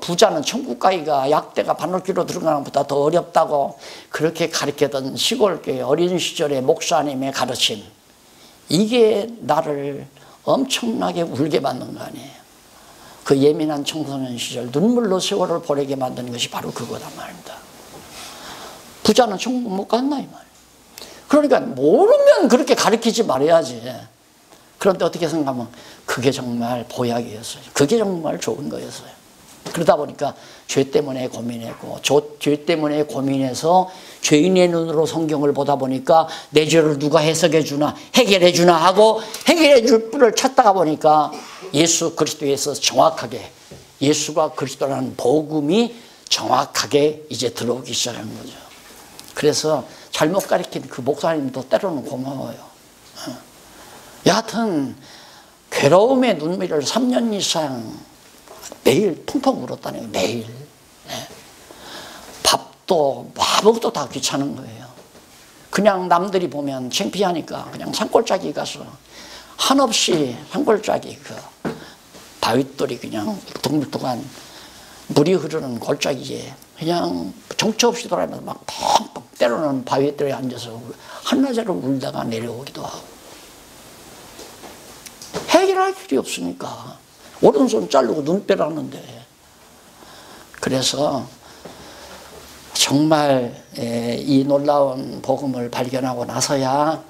A: 부자는 천국 가기가 약대가 바늘귀로 들어가는 것보다 더 어렵다고 그렇게 가르치던 시골교회 어린 시절의 목사님의 가르침, 이게 나를 엄청나게 울게 만든 거 아니에요. 그 예민한 청소년 시절 눈물로 세월을 보내게 만드는 것이 바로 그거단 말입니다. 부자는 천국 못 간다 이 말이에요. 그러니까 모르면 그렇게 가르치지 말아야지. 그런데 어떻게 생각하면 그게 정말 보약이었어요. 그게 정말 좋은 거였어요. 그러다 보니까 죄 때문에 고민했고, 죄 때문에 고민해서 죄인의 눈으로 성경을 보다 보니까 내 죄를 누가 해석해 주나, 해결해 주나 하고 해결해 줄 분을 찾다가 보니까 예수 그리스도에서 정확하게, 예수가 그리스도라는 복음이 정확하게 이제 들어오기 시작한 거죠. 그래서 잘못 가르친 그 목사님도 때로는 고마워요. 여하튼 괴로움의 눈물을 3년 이상 매일 펑펑 울었다네요. 매일. 밥도 아무것도 다 귀찮은 거예요. 그냥 남들이 보면 창피하니까 그냥 산골짜기 가서 한없이 산골짜기 그 바윗돌이 그냥 둥글둥한 물이 흐르는 골짜기에 그냥 정처 없이 돌아다니면서 막 펑펑 때로는 바윗돌에 앉아서 한나절을 울다가 내려오기도 하고. 해결할 필요 없으니까 오른손 자르고 눈 빼라는데. 그래서 정말 이 놀라운 복음을 발견하고 나서야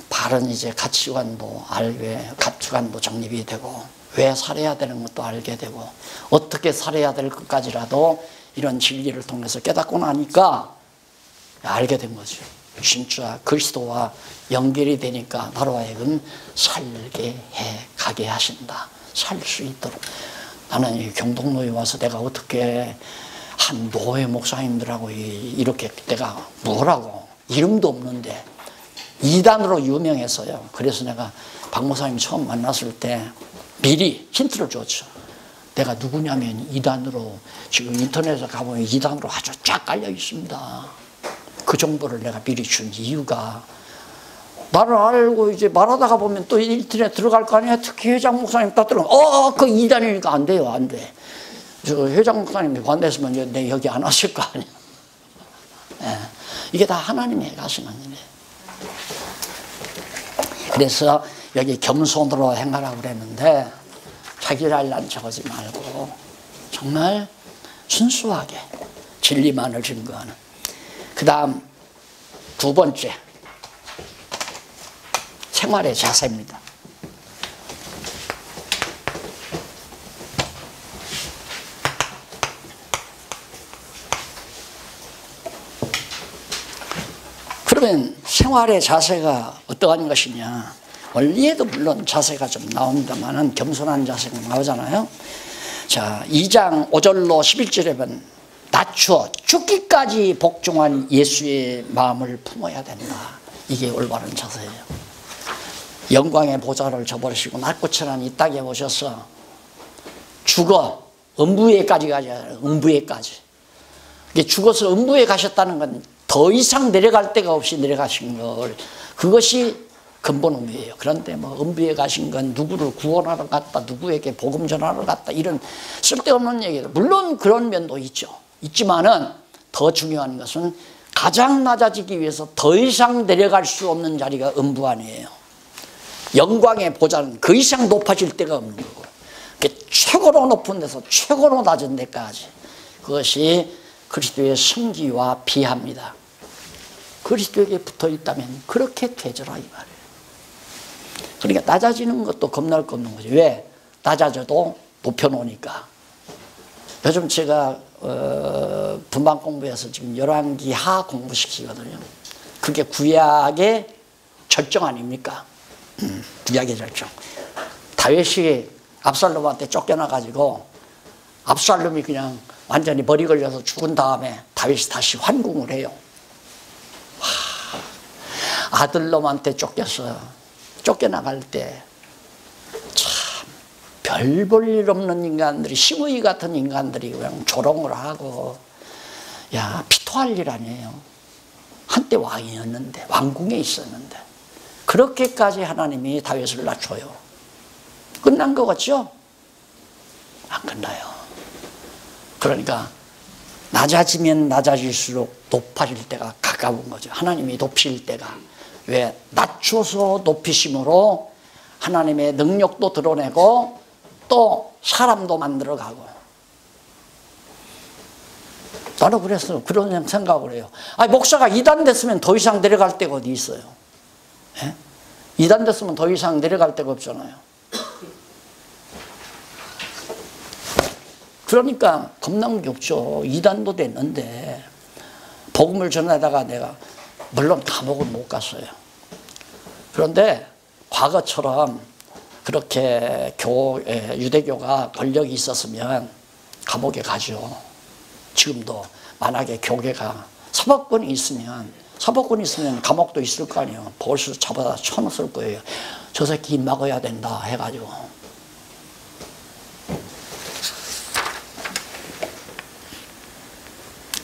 A: 바른 이제 가치관도 알게, 가치관도 정립이 되고 왜 살아야 되는 것도 알게 되고 어떻게 살아야 될 것까지라도 이런 진리를 통해서 깨닫고 나니까 알게 된 거죠. 진짜 그리스도와 연결이 되니까 나로 하여금 살게 해 가게 하신다. 살 수 있도록. 나는 이 경동로에 와서 내가 어떻게 한 노회 목사님들하고 이렇게 내가 뭐라고 이름도 없는데 이단으로 유명해서요. 그래서 내가 박 목사님 처음 만났을 때 미리 힌트를 줬죠. 내가 누구냐면 이단으로 지금 인터넷에 가보면 이단으로 아주 쫙 깔려 있습니다. 그 정보를 내가 미리 준 이유가 나를 알고 이제 말하다가 보면 또 인터넷 들어갈 거 아니야. 특히 회장 목사님 딱 들어가면 그 이단이니까 안 돼요. 안 돼. 저 회장 목사님이 반대했으면 내 여기 안 왔을 거 아니야. 이게 다 하나님이 가시는 일이에요. 그래서 여기 겸손으로 행하라고 그랬는데 자기를 알란 척하지 말고 정말 순수하게 진리만을 증거하는. 그 다음 두 번째 생활의 자세입니다. 그러면 생활의 자세가 어떠한 것이냐. 원리에도 물론 자세가 좀 나옵니다만 겸손한 자세가 나오잖아요. 자, 2장 5절로 11절에 보면 낮추어 죽기까지 복종한 예수의 마음을 품어야 된다. 이게 올바른 자세예요. 영광의 보좌를 저버리시고 낮고천한 이 땅에 오셔서 죽어 음부에까지 가잖아요. 음부에까지. 죽어서 음부에 가셨다는 건 더 이상 내려갈 데가 없이 내려가신 걸, 그것이 근본 의미예요. 그런데 뭐 음부에 가신 건 누구를 구원하러 갔다, 누구에게 복음 전하러 갔다, 이런 쓸데없는 얘기들. 물론 그런 면도 있죠. 있지만은 더 중요한 것은 가장 낮아지기 위해서 더 이상 내려갈 수 없는 자리가 음부 안이에요. 영광의 보좌는 그 이상 높아질 데가 없는 거고, 최고로 높은 데서 최고로 낮은 데까지, 그것이 그리스도의 승기와 비합니다. 그리스도에게 붙어 있다면 그렇게 되져라 이 말이에요. 그러니까 낮아지는 것도 겁날 거 없는 거죠. 왜? 낮아져도 높여놓으니까. 요즘 제가 분방 공부해서 지금 열왕기하 공부시키거든요. 그게 구약의 절정 아닙니까? 구약의 절정. 다윗이 압살롬한테 쫓겨나가지고 압살롬이 그냥 완전히 머리 걸려서 죽은 다음에 다윗이 다시 환궁을 해요. 아들놈한테 쫓겨나갈 때 참 별 볼 일 없는 인간들이, 시므이 같은 인간들이 그냥 조롱을 하고, 야, 피토할 일 아니에요. 한때 왕이었는데, 왕궁에 있었는데 그렇게까지 하나님이 다윗을 낮춰요. 끝난 거 같죠? 안 끝나요. 그러니까 낮아지면 낮아질수록 높아질 때가 가까운 거죠. 하나님이 높일 때가. 왜? 낮춰서 높이심으로 하나님의 능력도 드러내고 또 사람도 만들어가고. 나도 그래서 그런 생각을 해요. 아니, 목사가 2단 됐으면 더 이상 내려갈 데가 어디 있어요? 예? 2단 됐으면 더 이상 내려갈 데가 없잖아요. 그러니까 겁난 게 없죠. 2단도 됐는데 복음을 전하다가 내가 물론 감옥은 못 갔어요. 그런데 과거처럼 그렇게 유대교가 권력이 있었으면 감옥에 가죠. 지금도 만약에 교계가 사법권이 있으면 감옥도 있을 거 아니에요. 벌써 잡아다 쳐넣었을 거예요. 저 새끼 입 막아야 된다 해가지고.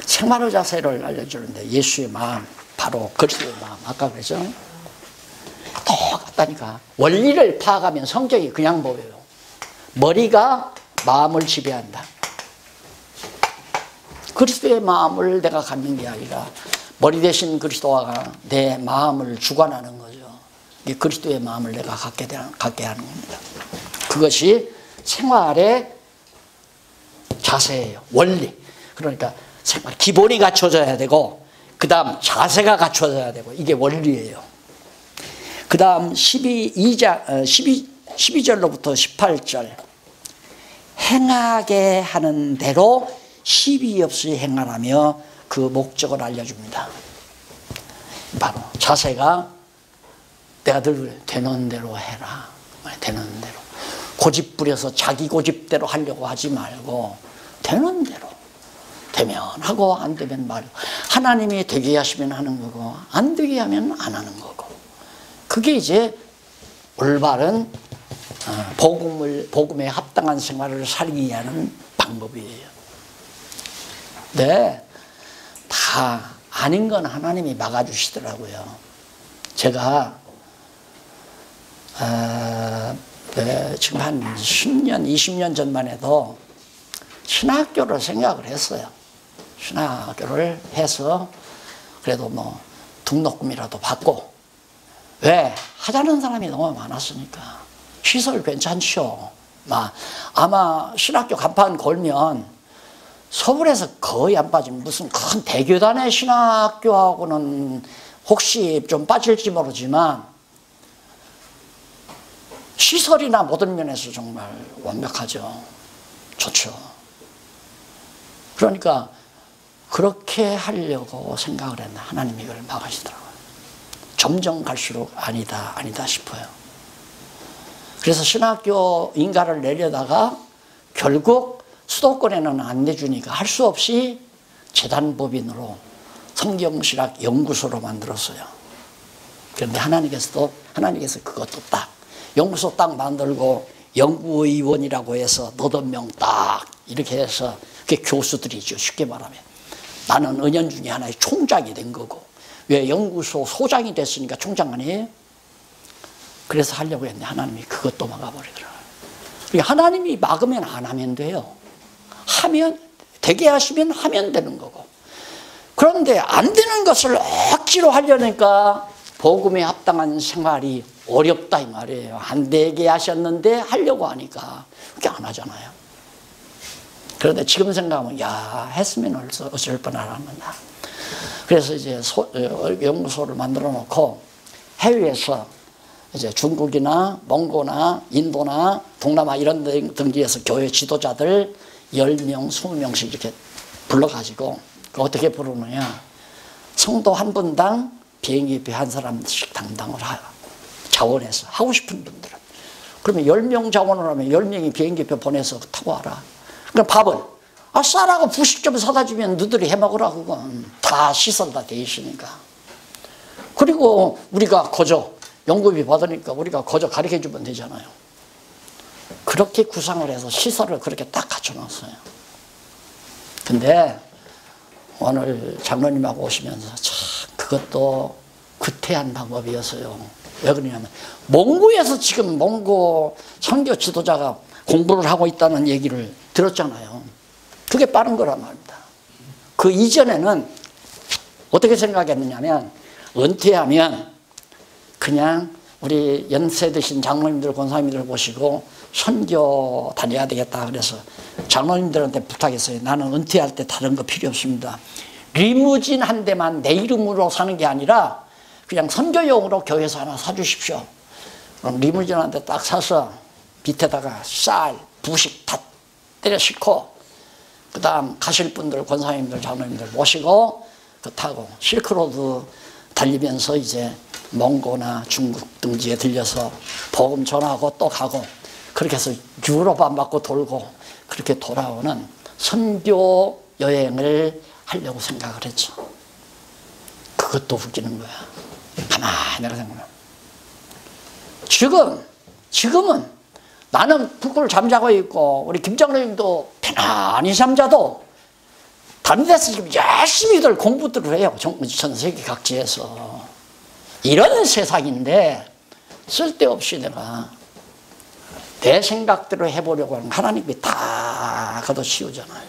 A: 생활의 자세를 알려주는데 예수의 마음, 바로 그리스도의 마음. 아까 그랬죠? 똑같다니까. 원리를 파악하면 성격이 그냥 보여요. 머리가 마음을 지배한다. 그리스도의 마음을 내가 갖는 게 아니라 머리 대신 그리스도가 내 마음을 주관하는 거죠. 이 그리스도의 마음을 내가 갖게 하는 겁니다. 그것이 생활의 자세예요. 원리. 그러니까 생활 기본이 갖춰져야 되고 그 다음 자세가 갖춰져야 되고 이게 원리예요. 그 다음 12절로부터 18절 행하게 하는 대로 시비 없이 행하라며 그 목적을 알려줍니다. 바로 자세가 내가 늘 되는 대로 해라. 되는 대로. 고집 부려서 자기 고집대로 하려고 하지 말고 되는 대로. 되면 하고 안 되면 말고. 하나님이 되게 하시면 하는 거고 안 되게 하면 안 하는 거고. 그게 이제 올바른 복음에 합당한 생활을 살기 위한 방법이에요. 네, 다 아닌 건 하나님이 막아주시더라고요. 제가 지금 한 10년, 20년 전만 해도 신학교를 생각을 했어요. 신학교를 해서 그래도 뭐 등록금이라도 받고. 왜? 하자는 사람이 너무 많았으니까. 시설 괜찮죠. 아마 신학교 간판 걸면 서울에서 거의 안 빠지면 무슨 큰 대교단의 신학교하고는 혹시 좀 빠질지 모르지만 시설이나 모든 면에서 정말 완벽하죠. 좋죠. 그러니까 그렇게 하려고 생각을 했나 하나님이 이걸 막으시더라고요. 점점 갈수록 아니다 싶어요. 그래서 신학교 인가를 내려다가 결국 수도권에는 안 내주니까 할 수 없이 재단법인으로 성경신학 연구소로 만들었어요. 그런데 하나님께서 그것도 딱 연구소 딱 만들고 연구의원이라고 해서 8명 딱 이렇게 해서 그게 교수들이죠. 쉽게 말하면. 나는 은연중에 하나의 총장이 된 거고. 왜? 연구소 소장이 됐으니까 총장 아니에요? 그래서 하려고 했는데 하나님이 그것도 막아버리더라고요. 그러니까 하나님이 막으면 안 하면 돼요. 하면, 되게 하시면 하면 되는 거고. 그런데 안 되는 것을 억지로 하려니까 복음에 합당한 생활이 어렵다 이 말이에요. 안 되게 하셨는데 하려고 하니까 그게 안 하잖아요. 그런데 지금 생각하면 야 했으면 어쩔 뻔하랍니다. 그래서 이제 연구소를 만들어 놓고 해외에서 이제 중국이나 몽고나 인도나 동남아 이런 등지에서 교회 지도자들 10명, 20명씩 이렇게 불러가지고 어떻게 부르느냐. 성도 한 분당 비행기표 한 사람씩 담당을 자원해서 하고 싶은 분들은. 그러면 10명 자원을 하면 10명이 비행기표 보내서 타고 와라. 그럼 밥은 싸라고 부식 좀 사다 주면 너들이 해먹으라. 그건 다 시설 다 돼 있으니까. 그리고 우리가 거저 연구비 받으니까 우리가 거저 가르쳐 주면 되잖아요. 그렇게 구상을 해서 시설을 그렇게 딱 갖춰놨어요. 근데 오늘 장로님하고 오시면서 참 그것도 구태한 방법이었어요. 왜 그러냐면 몽고에서 지금 몽고 선교 지도자가 공부를 하고 있다는 얘기를 들었잖아요. 그게 빠른 거란 말입니다. 그 이전에는 어떻게 생각했느냐면 은퇴하면 그냥 우리 연세 드신 장로님들, 권사님들 보시고 선교 다녀야 되겠다. 그래서 장로님들한테 부탁했어요. 나는 은퇴할 때 다른 거 필요 없습니다. 리무진 한 대만 내 이름으로 사는 게 아니라 그냥 선교용으로 교회에서 하나 사주십시오. 그럼 리무진 한 대 딱 사서 밑에다가 쌀, 부식 다 때려 싣고 그 다음 가실 분들, 권사님들, 장로님들 모시고 그 타고 실크로드 달리면서 이제 몽고나 중국 등지에 들려서 복음 전하고 또 가고 그렇게 해서 유럽 안 받고 돌고 그렇게 돌아오는 선교 여행을 하려고 생각을 했죠. 그것도 웃기는 거야. 가만히 내가 생각하면 지금은 나는 불굴 잠자고 있고 우리 김장로님도 편안히 잠자도 다른 데서 지금 열심히들 공부들을 해요. 전 세계 각지에서. 이런 세상인데 쓸데없이 내가 내 생각대로 해보려고 하는 하나님이 다 걷어치우잖아요.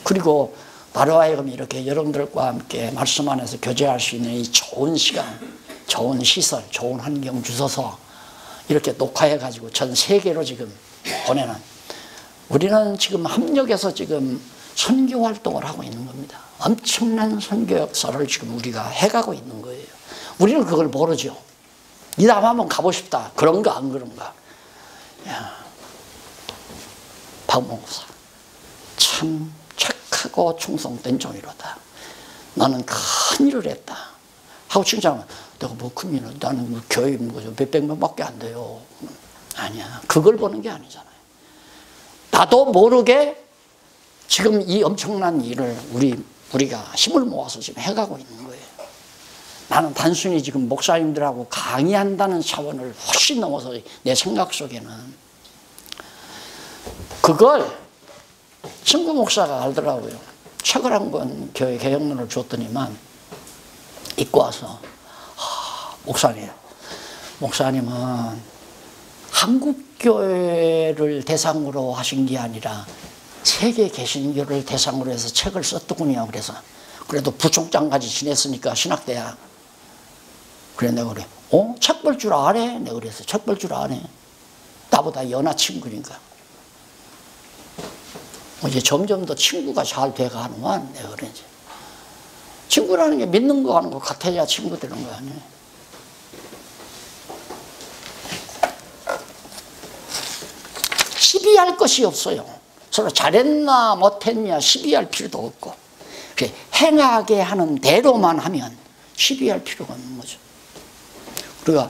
A: 그리고 나로 하여금 이렇게 여러분들과 함께 말씀 안에서 교제할 수 있는 이 좋은 시간, 좋은 시설, 좋은 환경 주셔서 이렇게 녹화해가지고 전 세계로 지금 보내는 우리는 지금 합력해서 지금 선교 활동을 하고 있는 겁니다. 엄청난 선교 역사를 지금 우리가 해가고 있는 거예요. 우리는 그걸 모르죠. 이 다음 한번 가고 싶다. 그런가 안 그런가. 야, 박 목사 참 착하고 충성된 종이로다. 나는 큰 일을 했다. 하고 칭찬하면 내가 뭐 큰 일을 나는 뭐 교회 몇백 명밖에 안 돼요. 아니야. 그걸 보는 게 아니잖아요. 나도 모르게 지금 이 엄청난 일을 우리가 힘을 모아서 지금 해가고 있는 거예요. 나는 단순히 지금 목사님들하고 강의한다는 차원을 훨씬 넘어서 내 생각 속에는 그걸 친구 목사가 알더라고요. 책을 한 권 교회 개혁론을 줬더니만 읽고 와서 목사님은 한국교회를 대상으로 하신 게 아니라 세계 개신교를 대상으로 해서 책을 썼더군요. 그래서 그래도 부총장까지 지냈으니까 신학대학. 그래 내가 그래. 책 볼 줄 아네? 내가 그래서 책 볼 줄 아네. 나보다 연하 친구니까. 이제 점점 더 친구가 잘 돼가는만 내가 그래 이제. 친구라는 게 믿는 거 하는 거 같아야 친구 되는 거 아니에요. 시비할 것이 없어요. 서로 잘했나 못했냐 시비할 필요도 없고 행하게 하는 대로만 하면 시비할 필요가 없는 거죠. 우리가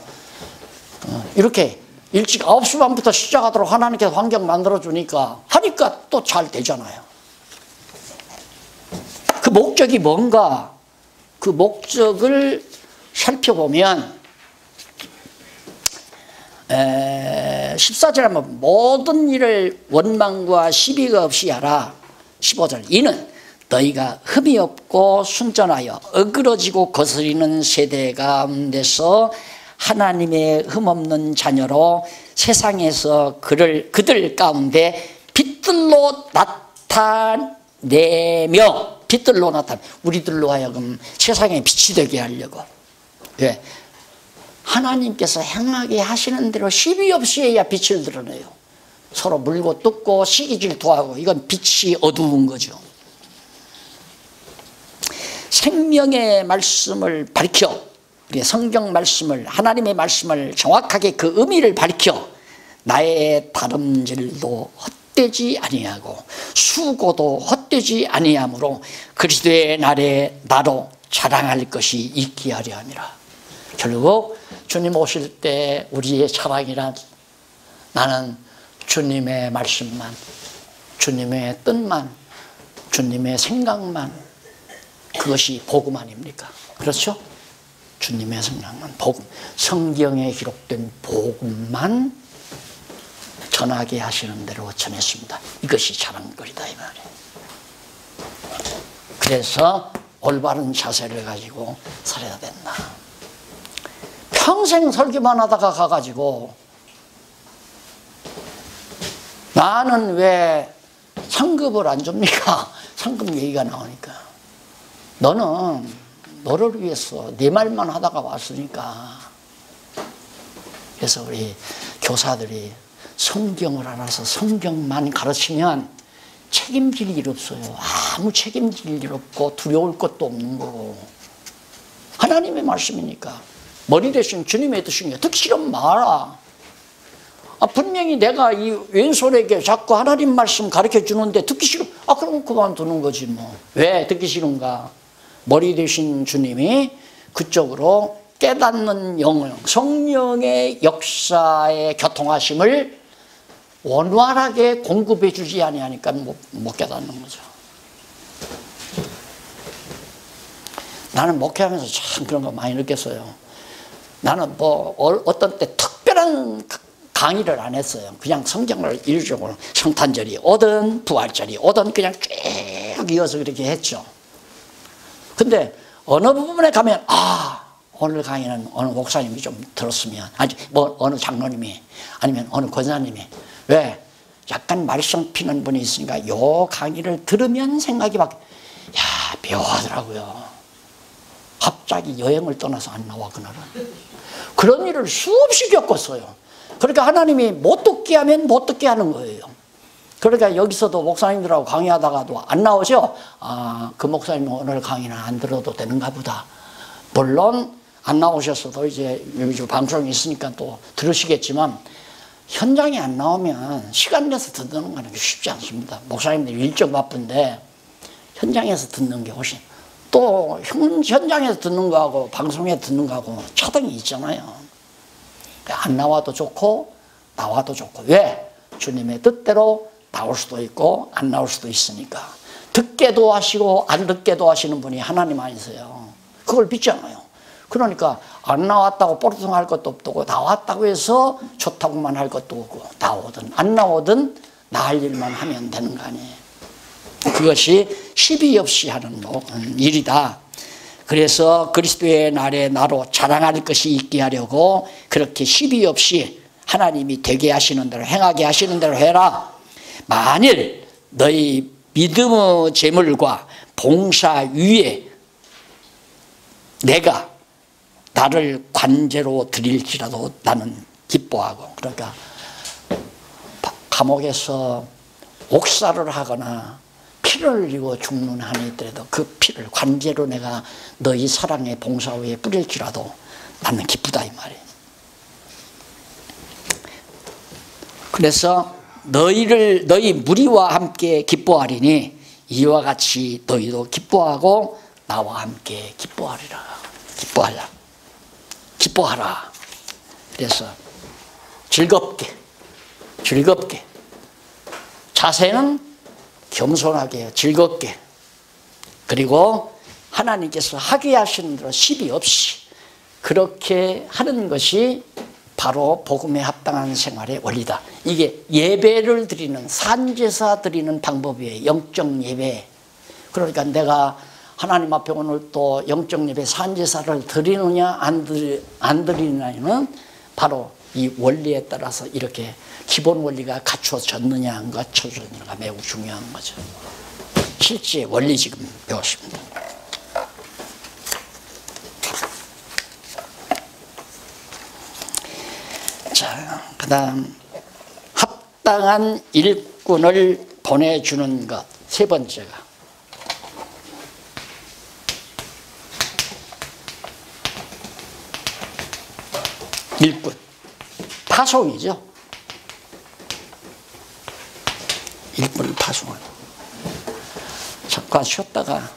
A: 이렇게 일찍 9시 반부터 시작하도록 하나님께서 환경 만들어주니까 하니까 또 잘 되잖아요. 그 목적이 뭔가 그 목적을 살펴보면 14절에 하면 모든 일을 원망과 시비가 없이 하라. 15절 이는 너희가 흠이 없고 순전하여 어그러지고 거스리는 세대 가운데서 하나님의 흠없는 자녀로 세상에서 그들 가운데 빛들로 나타내며 우리들로 하여금 세상에 빛이 되게 하려고. 왜? 하나님께서 행하게 하시는 대로 시비 없이 해야 빛을 드러내요. 서로 물고 뜯고 시기 질투하고 이건 빛이 어두운 거죠. 생명의 말씀을 밝혀 우리 성경 말씀을 하나님의 말씀을 정확하게 그 의미를 밝혀 나의 다름질도 헛되지 아니하고 수고도 헛되지 아니하므로 그리스도의 날에 나로 자랑할 것이 있게 하려 함이라. 결국 주님 오실 때 우리의 자랑이란 나는 주님의 말씀만, 주님의 뜻만, 주님의 생각만 그것이 복음 아닙니까? 그렇죠? 주님의 생각만 복음, 성경에 기록된 복음만 전하게 하시는 대로 전했습니다. 이것이 자랑거리다 이 말이에요. 그래서 올바른 자세를 가지고 살아야 된다. 평생 설교만 하다가 가가지고 나는 왜 상급을 안 줍니까? 상급 얘기가 나오니까. 너는 너를 위해서 네 말만 하다가 왔으니까. 그래서 우리 교사들이 성경을 알아서 성경만 가르치면 책임질 일 없어요. 아무 책임질 일 없고 두려울 것도 없는 거고. 하나님의 말씀이니까. 머리 대신 주님의 뜻이니까 듣기 싫으면 말아. 분명히 내가 이 왼손에게 자꾸 하나님 말씀 가르쳐 주는데 듣기 싫어. 그럼 그만두는 거지 뭐. 왜 듣기 싫은가? 머리 대신 주님이 그쪽으로 깨닫는 영을, 성령의 역사의 교통하심을 원활하게 공급해 주지 아니하니까 못 깨닫는 거죠. 나는 목회하면서 참 그런 거 많이 느꼈어요. 나는 어떤 때 특별한 강의를 안 했어요. 그냥 성경을 일적으로 성탄절이 오든 부활절이 오든 그냥 쭉 이어서 그렇게 했죠. 근데 어느 부분에 가면 오늘 강의는 어느 목사님이 좀 들었으면, 어느 장로님이, 아니면 어느 권사님이, 왜? 약간 말썽 피는 분이 있으니까 요 강의를 들으면 생각이 묘하더라고요. 갑자기 여행을 떠나서 안 나와, 그날은. 그런 일을 수없이 겪었어요. 그러니까 하나님이 못 듣게 하면 못 듣게 하는 거예요. 그러니까 여기서도 목사님들하고 강의하다가도 안 나오죠? 그 목사님은 오늘 강의는 안 들어도 되는가 보다. 물론 안 나오셨어도 이제 방송이 있으니까 또 들으시겠지만, 현장에 안 나오면 시간 내서 듣는 거는 쉽지 않습니다. 목사님들 일정 바쁜데 현장에서 듣는 게 훨씬, 또 현장에서 듣는 거하고 방송에 듣는 거하고 차등이 있잖아요. 안 나와도 좋고 나와도 좋고. 왜? 주님의 뜻대로 나올 수도 있고 안 나올 수도 있으니까. 듣게도 하시고 안 듣게도 하시는 분이 하나님 아니세요. 그걸 믿잖아요. 그러니까 안 나왔다고 뽀르통할 것도 없고, 나왔다고 해서 좋다고만 할 것도 없고, 나오든 안 나오든 나 할 일만 하면 되는 거 아니에요. 그것이 시비 없이 하는 일이다. 그래서 그리스도의 날에 나로 자랑할 것이 있게 하려고 그렇게 시비 없이 하나님이 되게 하시는 대로, 행하게 하시는 대로 해라. 만일 너희 믿음의 제물과 봉사 위에 내가 나를 관제로 드릴지라도 나는 기뻐하고. 그러니까 감옥에서 옥살을 하거나 피를 흘리고 죽는 한이 있더라도 그 피를 관제로 내가 너희 사랑의 봉사 위에 뿌릴지라도 나는 기쁘다, 이 말이에요. 그래서 너희 무리와 함께 기뻐하리니 이와 같이 너희도 기뻐하고 나와 함께 기뻐하리라. 기뻐하라. 그래서 즐겁게 자세는 겸손하게 즐겁게, 그리고 하나님께서 하게 하시는 대로 시비 없이 그렇게 하는 것이 바로 복음에 합당한 생활의 원리다. 이게 예배를 드리는, 산제사 드리는 방법이에요. 영적 예배. 그러니까 내가 하나님 앞에 오늘 또 영적 예배 산제사를 드리느냐 안 드리느냐는 바로 이 원리에 따라서 이렇게 기본 원리가 갖춰졌느냐 안 갖춰졌느냐가 매우 중요한 거죠. 실제 원리 지금 배웠습니다. 자, 그 다음 합당한 일꾼을 보내주는 것, 세 번째가 일꾼, 파송이죠. 일꾼 파송은 잠깐 쉬었다가